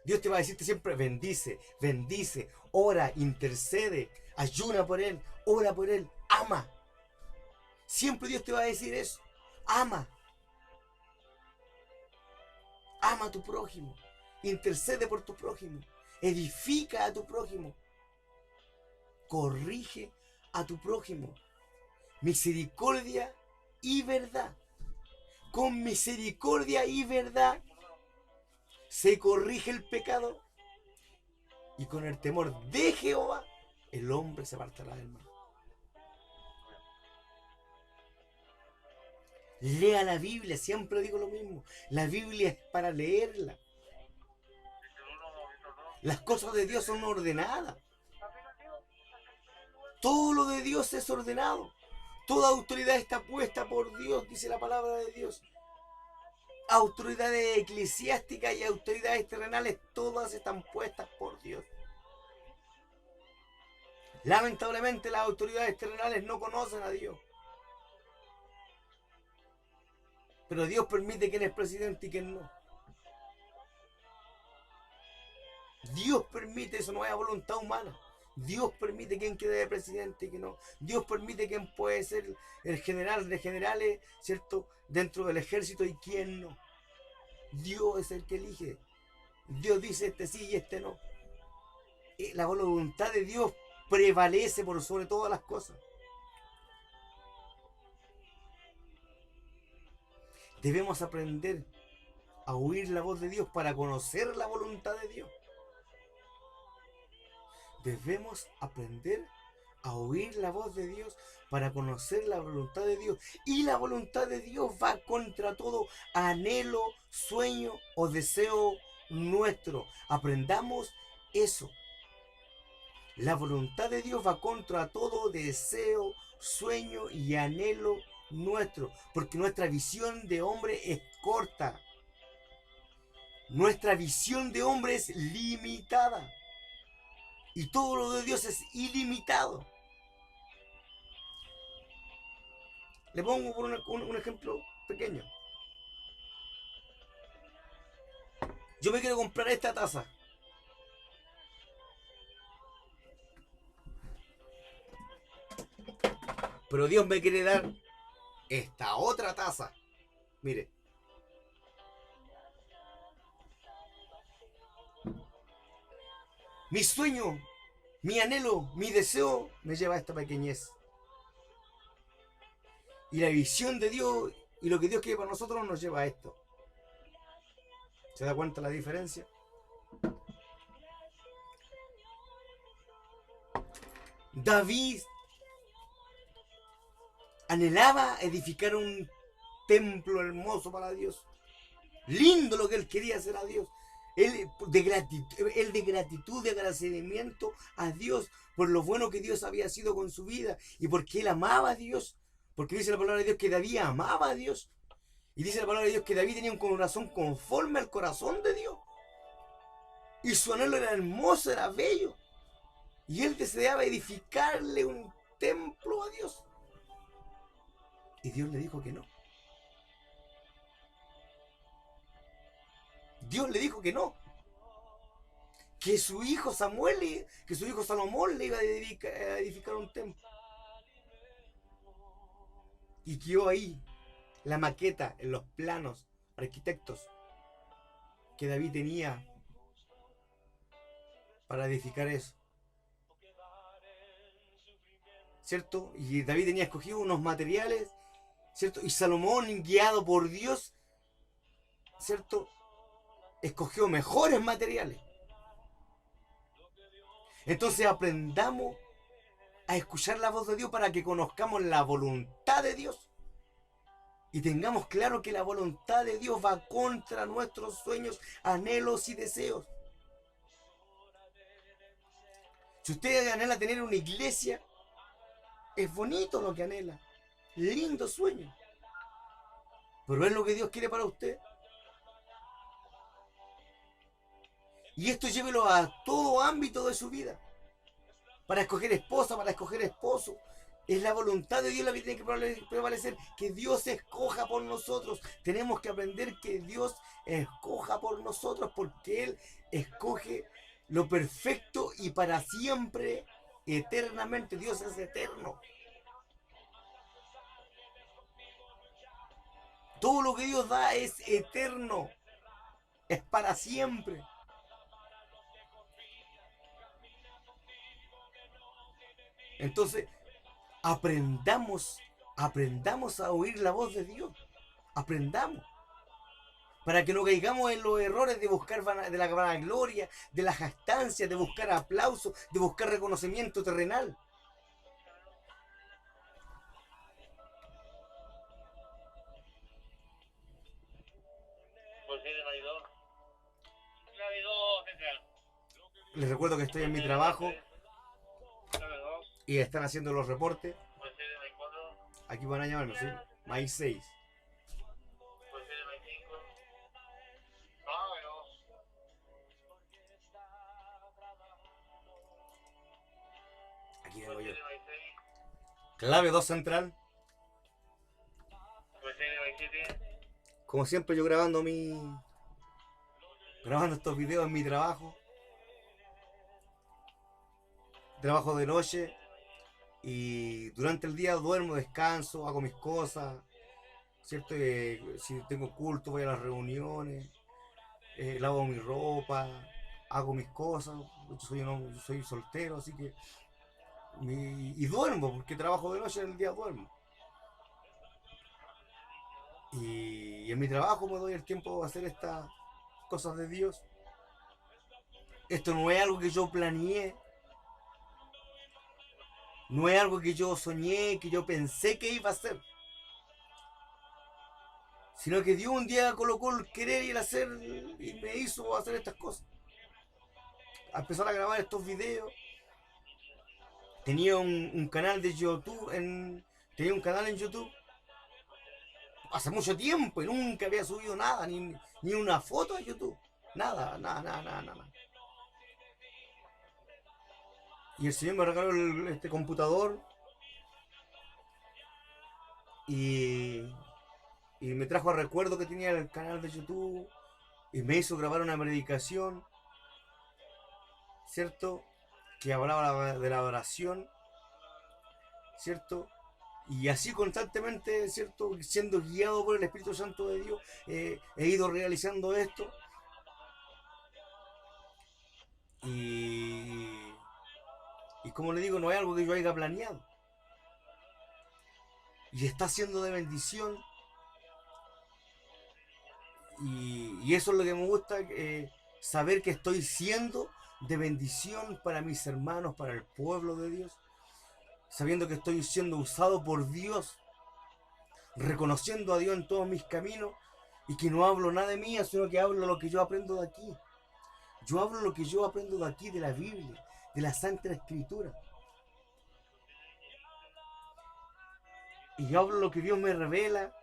Dios te va a decirte siempre, bendice, ora, intercede, ayuna por él, ora por él, ama. Siempre Dios te va a decir eso, ama. Ama a tu prójimo, intercede por tu prójimo, edifica a tu prójimo, corrige a tu prójimo. Misericordia y verdad. Con misericordia y verdad se corrige el pecado y con el temor de Jehová el hombre se apartará del mal. Lea la Biblia, siempre digo lo mismo. La Biblia es para leerla. Las cosas de Dios son ordenadas. Todo lo de Dios es ordenado. Toda autoridad está puesta por Dios, dice la palabra de Dios. Autoridades eclesiásticas y autoridades terrenales, todas están puestas por Dios. Lamentablemente las autoridades terrenales no conocen a Dios. Pero Dios permite quién es presidente y quién no. Dios permite, eso no es voluntad humana. Dios permite quién quede de presidente y quién no. Dios permite quién puede ser el general de generales, ¿cierto? Dentro del ejército y quién no. Dios es el que elige. Dios dice este sí y este no. La voluntad de Dios prevalece por sobre todas las cosas. Debemos aprender a oír la voz de Dios para conocer la voluntad de Dios. Debemos aprender a oír la voz de Dios para conocer la voluntad de Dios. Y la voluntad de Dios va contra todo anhelo, sueño o deseo nuestro. Aprendamos eso. La voluntad de Dios va contra todo deseo, sueño y anhelo nuestro. Porque nuestra visión de hombre es corta. Nuestra visión de hombre es limitada. Y todo lo de Dios es ilimitado. Le pongo por un ejemplo pequeño. Yo me quiero comprar esta taza. Pero Dios me quiere dar esta otra taza. Mire. Mi sueño, mi anhelo, mi deseo me lleva a esta pequeñez. Y la visión de Dios y lo que Dios quiere para nosotros nos lleva a esto. ¿Se da cuenta la diferencia? David anhelaba edificar un templo hermoso para Dios. Lindo lo que él quería hacer a Dios. Él de gratitud, de agradecimiento a Dios por lo bueno que Dios había sido con su vida y porque él amaba a Dios. Porque dice la palabra de Dios que David amaba a Dios. Y dice la palabra de Dios que David tenía un corazón conforme al corazón de Dios. Y su anhelo era hermoso, era bello. Y él deseaba edificarle un templo a Dios. Y Dios le dijo que no. Dios le dijo que no. Que su hijo Samuel, que su hijo Salomón le iba a edificar un templo. Y quedó ahí la maqueta en los planos arquitectos que David tenía para edificar eso. ¿Cierto? Y David tenía escogido unos materiales, ¿cierto? Y Salomón, guiado por Dios, ¿cierto? Escogió mejores materiales. Entonces aprendamos a escuchar la voz de Dios para que conozcamos la voluntad de Dios. Y tengamos claro que la voluntad de Dios va contra nuestros sueños, anhelos y deseos. Si usted anhela tener una iglesia, es bonito lo que anhela. Lindo sueño. Pero es lo que Dios quiere para usted. Y esto llévelo a todo ámbito de su vida. Para escoger esposa, para escoger esposo. Es la voluntad de Dios la que tiene que prevalecer. Que Dios escoja por nosotros. Tenemos que aprender que Dios escoja por nosotros porque Él escoge lo perfecto y para siempre, eternamente. Dios es eterno. Todo lo que Dios da es eterno. Es para siempre. Entonces, aprendamos a oír la voz de Dios. Aprendamos. Para que no caigamos en los errores de buscar de la vanagloria, de la jactancia, de buscar aplauso, de buscar reconocimiento terrenal. Les recuerdo que estoy en mi trabajo y están haciendo los reportes. Aquí van a llamarme, ¿sí? Maíz 6. Aquí vengo yo. Clave 2 central. como siempre yo grabando estos videos en mi trabajo de noche, y durante el día duermo, descanso, hago mis cosas, ¿cierto? Si tengo culto voy a las reuniones, lavo mi ropa, hago mis cosas. Yo soy soltero, así que y duermo, porque trabajo de noche, en el día duermo. Y en mi trabajo me doy el tiempo de hacer estas cosas de Dios. Esto no es algo que yo planeé, no es algo que yo soñé, que yo pensé que iba a hacer, sino que Dios un día colocó el querer y el hacer y me hizo hacer estas cosas. A empezar a grabar estos videos. Tenía un canal de YouTube, tenía un canal en YouTube hace mucho tiempo y nunca había subido nada, ni una foto a YouTube. Nada, nada, nada, nada, nada. Y el Señor me regaló este computador y, y me trajo a recuerdo que tenía el canal de YouTube y me hizo grabar una predicación, ¿cierto? Que hablaba de la oración, ¿cierto? Y así constantemente, ¿cierto? Siendo guiado por el Espíritu Santo de Dios, he ido realizando esto. Y, y como le digo, no es algo que yo haya planeado. Y está siendo de bendición. Y eso es lo que me gusta, saber que estoy siendo de bendición para mis hermanos, para el pueblo de Dios. Sabiendo que estoy siendo usado por Dios, reconociendo a Dios en todos mis caminos, y que no hablo nada de mí, sino que hablo lo que yo aprendo de aquí. Yo hablo lo que yo aprendo de aquí, de la Biblia, de la Santa Escritura. Y yo hablo lo que Dios me revela,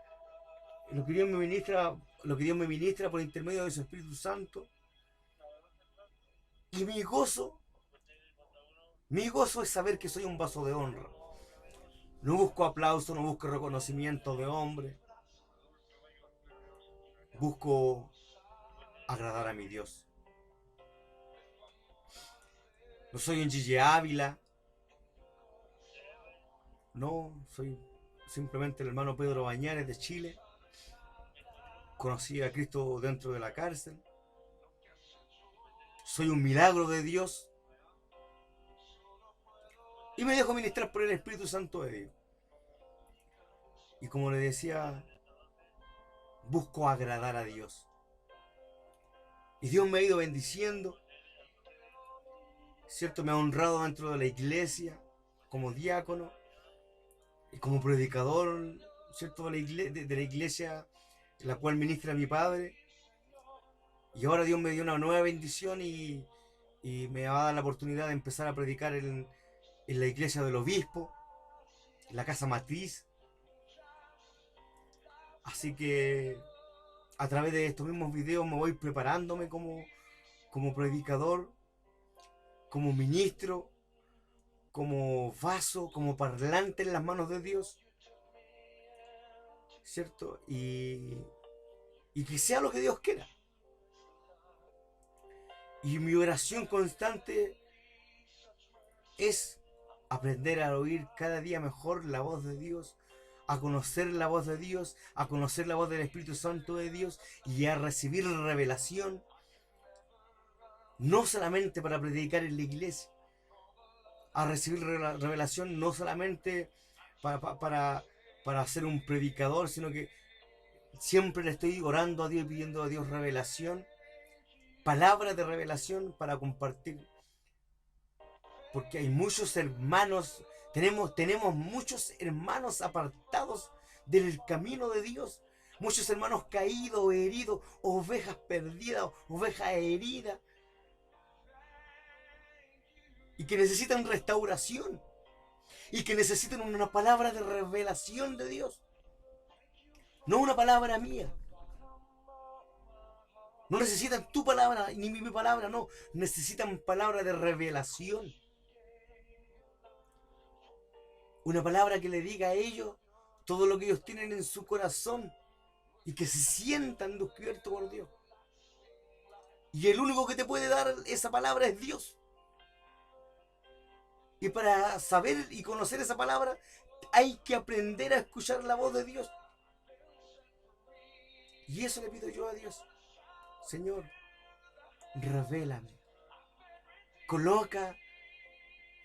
lo que Dios me ministra, lo que Dios me ministra por intermedio de su Espíritu Santo. Y mi gozo es saber que soy un vaso de honra. No busco aplauso, no busco reconocimiento de hombre. Busco agradar a mi Dios. No soy un Gigi Ávila. No, soy simplemente el hermano Pedro Bañares de Chile. Conocí a Cristo dentro de la cárcel. Soy un milagro de Dios. Y me dejo ministrar por el Espíritu Santo de Dios. Y como le decía, busco agradar a Dios. Y Dios me ha ido bendiciendo, ¿cierto? Me ha honrado dentro de la iglesia, como diácono y como predicador, ¿cierto? De la iglesia la cual ministra mi padre. Y ahora Dios me dio una nueva bendición y me va a dar la oportunidad de empezar a predicar en la iglesia del obispo, en la casa matriz. Así que a través de estos mismos videos me voy preparándome como predicador, como ministro, como vaso, como parlante en las manos de Dios, ¿cierto? Y que sea lo que Dios quiera. Y mi oración constante es aprender a oír cada día mejor la voz de Dios, a conocer la voz de Dios, a conocer la voz del Espíritu Santo de Dios y a recibir revelación, no solamente para predicar en la iglesia, a recibir revelación no solamente para ser un predicador, sino que siempre le estoy orando a Dios y pidiendo a Dios revelación, palabras de revelación para compartir. Porque hay muchos hermanos, tenemos muchos hermanos apartados del camino de Dios, muchos hermanos caídos, heridos, ovejas perdidas, ovejas heridas, y que necesitan restauración, y que necesitan una palabra de revelación de Dios, no una palabra mía. No necesitan tu palabra ni mi palabra, no, necesitan palabra de revelación. Una palabra que le diga a ellos todo lo que ellos tienen en su corazón. y que se sientan descubiertos por Dios. Y el único que te puede dar esa palabra es Dios. Y para saber y conocer esa palabra hay que aprender a escuchar la voz de Dios. Y eso le pido yo a Dios. Señor, revélame. Coloca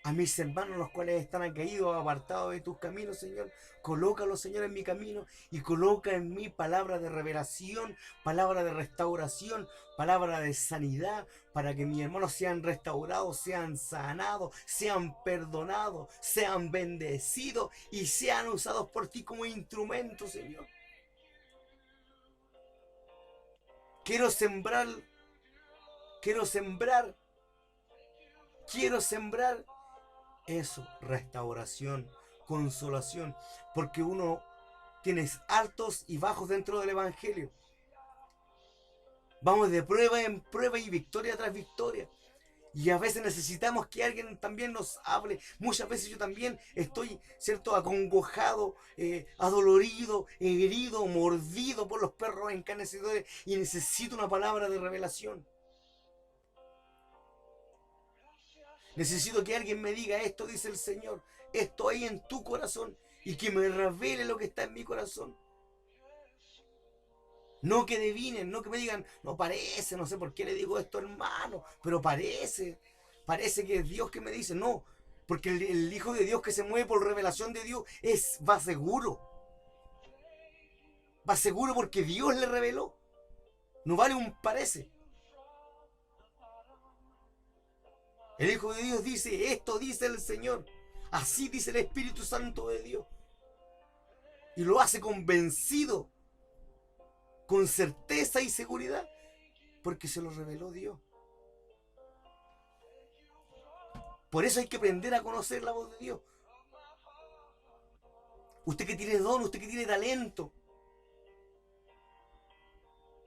a mis hermanos, los cuales están caídos, apartados de tus caminos, Señor. Colócalos, Señor, en mi camino y coloca en mí palabra de revelación, palabra de restauración, palabra de sanidad, para que mis hermanos sean restaurados, sean sanados, sean perdonados, sean bendecidos y sean usados por ti como instrumentos, Señor. Quiero sembrar, quiero sembrar, quiero sembrar eso, restauración, consolación, porque uno tiene altos y bajos dentro del Evangelio. Vamos de prueba en prueba y victoria tras victoria. Y a veces necesitamos que alguien también nos hable. Muchas veces yo también estoy, ¿cierto?, acongojado, adolorido, herido, mordido por los perros encarnecedores y necesito una palabra de revelación. Necesito que alguien me diga, esto dice el Señor, esto hay en tu corazón, y que me revele lo que está en mi corazón. No que adivinen, no que me digan, no parece, no sé por qué le digo esto, hermano, pero parece que es Dios que me dice. No, porque el Hijo de Dios que se mueve por revelación de Dios va seguro. Va seguro porque Dios le reveló. No vale un parece. El Hijo de Dios dice, esto dice el Señor. Así dice el Espíritu Santo de Dios. Y lo hace convencido, con certeza y seguridad, porque se lo reveló Dios. Por eso hay que aprender a conocer la voz de Dios. Usted que tiene don, usted que tiene talento,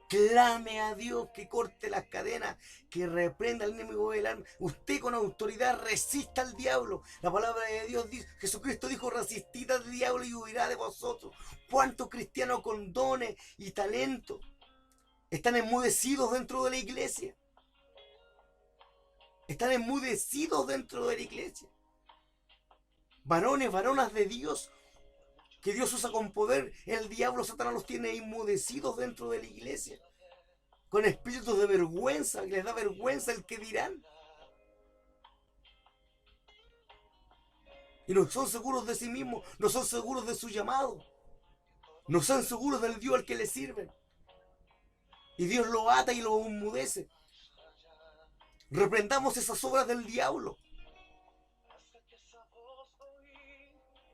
clame a Dios que corte las cadenas, que reprenda al enemigo del alma. Usted con autoridad resista al diablo. La palabra de Dios dice, Jesucristo dijo, resistid al diablo y huirá de vosotros. ¿Cuántos cristianos con dones y talento están enmudecidos dentro de la iglesia? Están enmudecidos dentro de la iglesia. Varones, varonas de Dios, que Dios usa con poder, el diablo, Satanás, los tiene enmudecidos dentro de la iglesia, con espíritus de vergüenza, que les da vergüenza el que dirán. Y no son seguros de sí mismos, no son seguros de su llamado, no son seguros del Dios al que le sirven. Y Dios lo ata y lo enmudece. Reprendamos esas obras del diablo.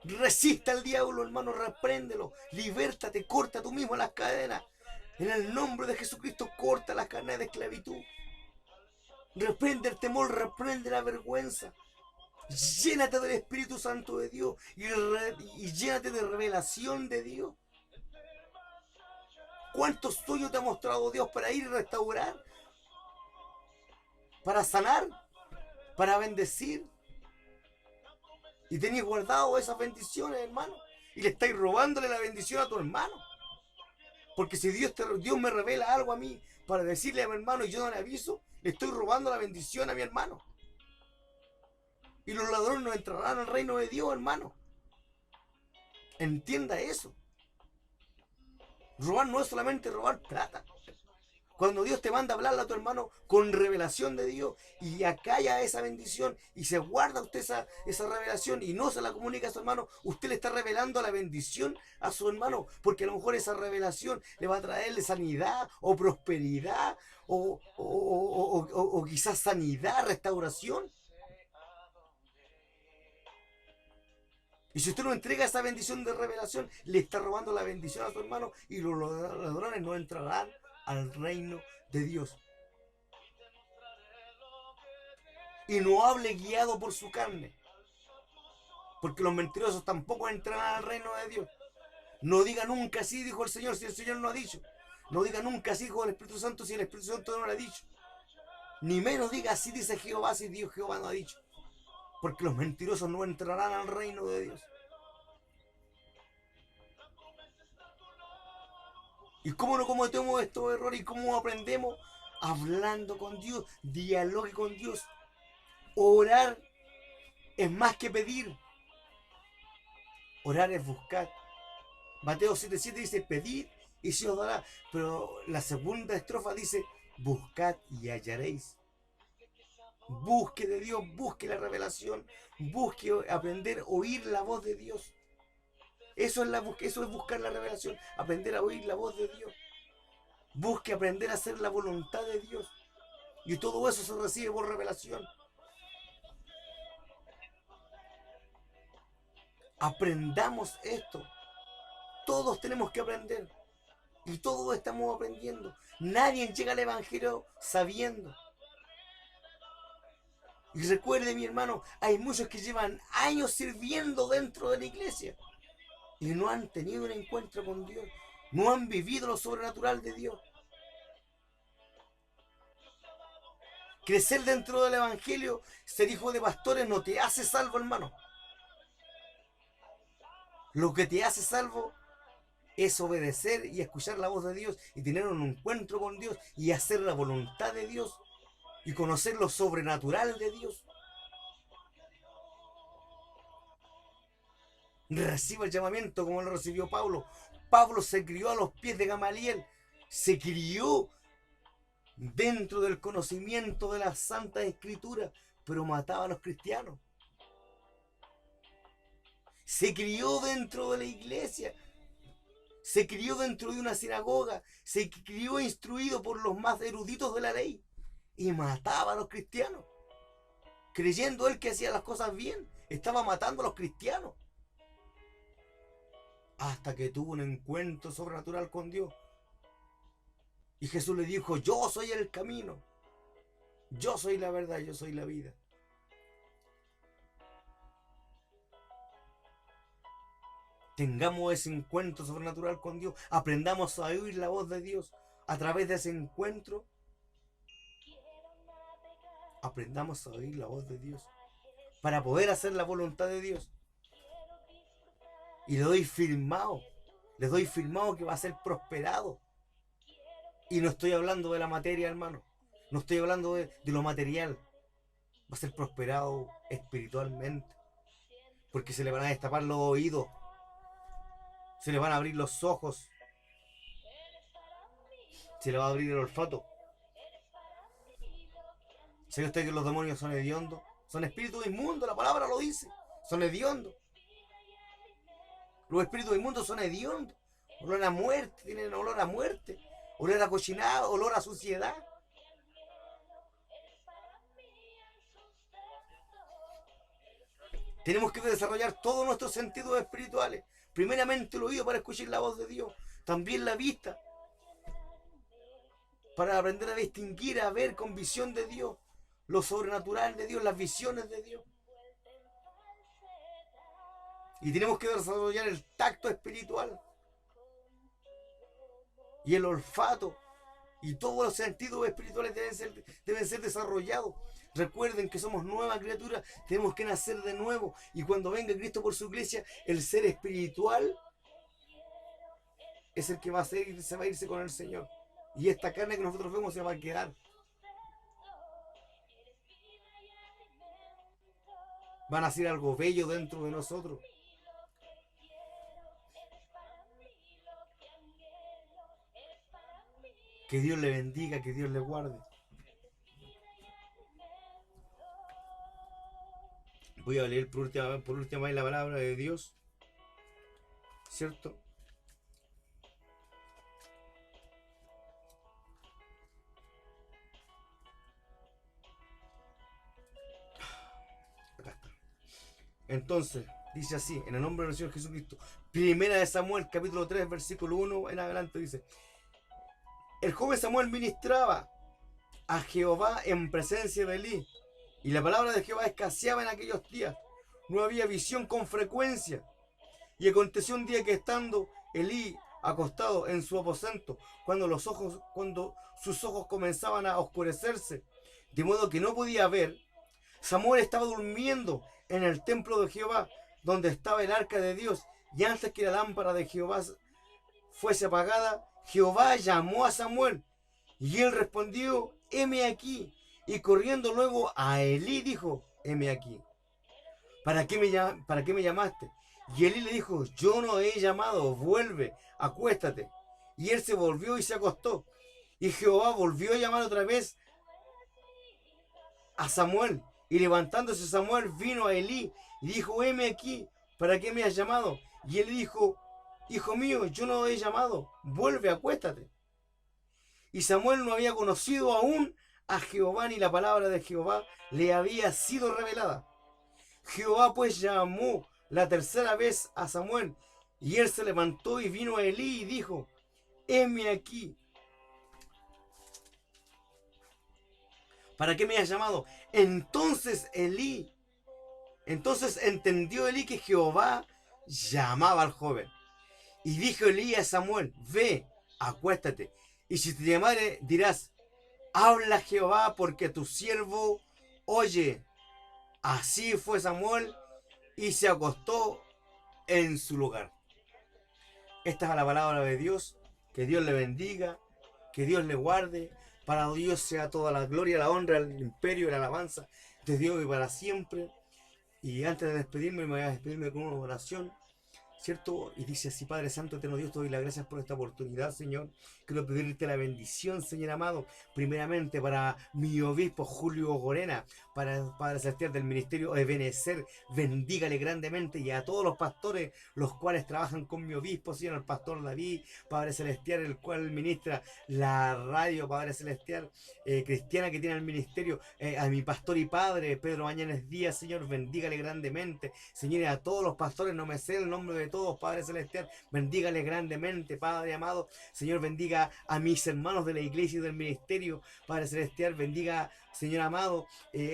Resista al diablo, hermano, repréndelo. Libértate, corta tú mismo las cadenas. En el nombre de Jesucristo, corta las cadenas de esclavitud. Reprende el temor, reprende la vergüenza. Llénate del Espíritu Santo de Dios y llénate de revelación de Dios. ¿Cuántos sueños te ha mostrado Dios para ir y restaurar? Para sanar, para bendecir. Y tenéis guardado esas bendiciones, hermano. Y le estáis robándole la bendición a tu hermano. Porque si Dios me revela algo a mí para decirle a mi hermano y yo no le aviso, le estoy robando la bendición a mi hermano. Y los ladrones no entrarán al reino de Dios, hermano. Entienda eso. Robar no es solamente robar plata. Cuando Dios te manda a hablarle a tu hermano con revelación de Dios y acalla esa bendición y se guarda usted esa revelación y no se la comunica a su hermano, usted le está revelando la bendición a su hermano, porque a lo mejor esa revelación le va a traerle sanidad o prosperidad o quizás sanidad, restauración. Y si usted no entrega esa bendición de revelación, le está robando la bendición a su hermano y los ladrones no entrarán al reino de Dios. Y no hable guiado por su carne, porque los mentirosos tampoco entrarán al reino de Dios. No diga nunca así, dijo el Señor, si el Señor no ha dicho. No diga nunca así, dijo el Espíritu Santo, si el Espíritu Santo no lo ha dicho. Ni menos diga así dice Jehová, si Dios Jehová no ha dicho. Porque los mentirosos no entrarán al reino de Dios. ¿Y cómo no cometemos estos errores? ¿Y cómo aprendemos? Hablando con Dios, dialogue con Dios. Orar es más que pedir. Orar es buscar. Mateo 7:7 dice, pedid y se os dará. Pero la segunda estrofa dice, buscad y hallaréis. Busque de Dios, busque la revelación, busque aprender a oír la voz de Dios. Eso es buscar la revelación, aprender a oír la voz de Dios. Busque aprender a hacer la voluntad de Dios. Y todo eso se recibe por revelación. Aprendamos esto. Todos tenemos que aprender. Y todos estamos aprendiendo. Nadie llega al Evangelio sabiendo. Y recuerde, mi hermano, hay muchos que llevan años sirviendo dentro de la iglesia y no han tenido un encuentro con Dios. No han vivido lo sobrenatural de Dios. Crecer dentro del Evangelio, ser hijo de pastores no te hace salvo, hermano. Lo que te hace salvo es obedecer y escuchar la voz de Dios y tener un encuentro con Dios y hacer la voluntad de Dios y conocer lo sobrenatural de Dios. Reciba el llamamiento como lo recibió Pablo. Pablo se crió a los pies de Gamaliel. Se crió dentro del conocimiento de las Santas Escrituras, pero mataba a los cristianos. Se crió dentro de la iglesia. Se crió dentro de una sinagoga. Se crió instruido por los más eruditos de la ley. Y mataba a los cristianos. Creyendo él que hacía las cosas bien. Estaba matando a los cristianos. Hasta que tuvo un encuentro sobrenatural con Dios. Y Jesús le dijo, yo soy el camino. Yo soy la verdad, yo soy la vida. Tengamos ese encuentro sobrenatural con Dios. Aprendamos a oír la voz de Dios. A través de ese encuentro, aprendamos a oír la voz de Dios. Para poder hacer la voluntad de Dios. Y le doy firmado que va a ser prosperado. Y no estoy hablando de la materia, hermano. No estoy hablando de lo material. Va a ser prosperado espiritualmente. Porque se le van a destapar los oídos. Se le van a abrir los ojos. Se le va a abrir el olfato. ¿Sabe usted que los demonios son hediondos? Son espíritus inmundos, la palabra lo dice. Son hediondos. Los espíritus inmundos son hediondos. Olor a muerte, tienen olor a muerte. Olor a cochinado, olor a suciedad. Tenemos que desarrollar todos nuestros sentidos espirituales. Primeramente el oído para escuchar la voz de Dios. También la vista. Para aprender a distinguir, a ver con visión de Dios. Lo sobrenatural de Dios, las visiones de Dios. Y tenemos que desarrollar el tacto espiritual. Y el olfato. Y todos los sentidos espirituales deben ser desarrollados. Recuerden que somos nuevas criaturas. Tenemos que nacer de nuevo. Y cuando venga Cristo por su iglesia, el ser espiritual es el que se va a irse con el Señor. Y esta carne que nosotros vemos se va a quedar. Va a nacer algo bello dentro de nosotros. Que Dios le bendiga, que Dios le guarde. Voy a leer por última vez la palabra de Dios. ¿Cierto? Acá está. Entonces, dice así, en el nombre del Señor Jesucristo. Primera de Samuel, capítulo 3, versículo 1 en adelante, dice. El joven Samuel ministraba a Jehová en presencia de Elí. Y la palabra de Jehová escaseaba en aquellos días. No había visión con frecuencia. Y aconteció un día que estando Elí acostado en su aposento, cuando sus ojos comenzaban a oscurecerse, de modo que no podía ver, Samuel estaba durmiendo en el templo de Jehová, donde estaba el arca de Dios, y antes que la lámpara de Jehová fuese apagada, Jehová llamó a Samuel, y él respondió, heme aquí. Y corriendo luego a Elí dijo, heme aquí. ¿Para qué me llamaste? Y Elí le dijo, yo no he llamado, vuelve, acuéstate. Y él se volvió y se acostó. Y Jehová volvió a llamar otra vez a Samuel. Y levantándose Samuel vino a Elí y dijo, heme aquí, ¿para qué me has llamado? Y él dijo, hijo mío, yo no he llamado, vuelve, acuéstate. Y Samuel no había conocido aún a Jehová, ni la palabra de Jehová le había sido revelada. Jehová pues llamó la tercera vez a Samuel, y él se levantó y vino a Elí y dijo, heme aquí, ¿para qué me has llamado? Entonces entendió Elí que Jehová llamaba al joven. Y dijo Elí a Samuel, ve, acuéstate. Y si te llamare, dirás, habla Jehová, porque tu siervo oye. Así fue Samuel y se acostó en su lugar. Esta es la palabra de Dios. Que Dios le bendiga, que Dios le guarde. Para Dios sea toda la gloria, la honra, el imperio y la alabanza de Dios y para siempre. Y antes de despedirme, me voy a despedirme con una oración, ¿cierto? Y dice así: Padre Santo, eterno Dios, te doy las gracias por esta oportunidad, Señor. Quiero pedirte la bendición, Señor amado, primeramente para mi obispo Julio Gorena, para el Padre Celestial del Ministerio Ebenecer, bendígale grandemente, y a todos los pastores, los cuales trabajan con mi obispo, Señor, el pastor David, Padre Celestial, el cual ministra la radio, Padre Celestial, cristiana, que tiene el ministerio, a mi pastor y padre, Pedro Mañanes Díaz, Señor, bendígale grandemente, Señor, y a todos los pastores, no me sé el nombre de todos, Padre Celestial, bendígale grandemente, Padre amado, Señor, bendiga a mis hermanos de la iglesia y del ministerio, Padre Celestial, bendiga, Señor amado,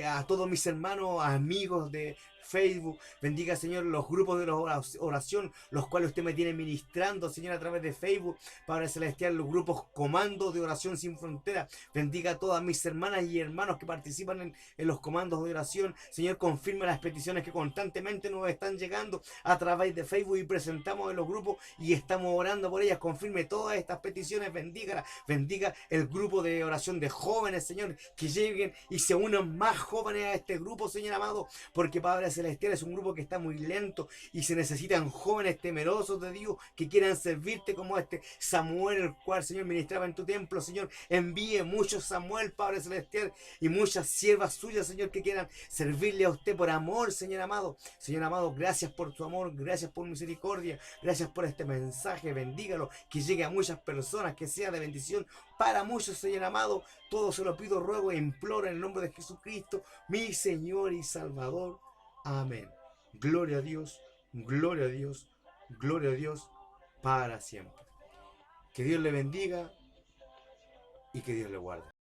a todos mis hermanos, amigos de Facebook, bendiga, Señor, los grupos de oración, los cuales usted me tiene ministrando, Señor, a través de Facebook, Padre Celestial, los grupos Comandos de Oración Sin Frontera, bendiga a todas mis hermanas y hermanos que participan en los comandos de oración, Señor, confirma las peticiones que constantemente nos están llegando a través de Facebook y presentamos en los grupos y estamos orando por ellas, confirme todas estas peticiones, bendígala, bendiga el grupo de oración de jóvenes, Señor, que lleguen y se unan más jóvenes a este grupo, Señor amado, porque Padre Celestial es un grupo que está muy lento y se necesitan jóvenes temerosos de Dios que quieran servirte como este Samuel, el cual, Señor, ministraba en tu templo, Señor. Envíe muchos Samuel, Padre Celestial, y muchas siervas suyas, Señor, que quieran servirle a usted por amor, Señor amado. Señor amado, gracias por tu amor, gracias por misericordia, gracias por este mensaje, bendígalo, que llegue a muchas personas, que sea de bendición para muchos, Señor amado. Todo se lo pido, ruego e imploro en el nombre de Jesucristo, mi Señor y Salvador. Amén. Gloria a Dios, gloria a Dios, gloria a Dios para siempre. Que Dios le bendiga y que Dios le guarde.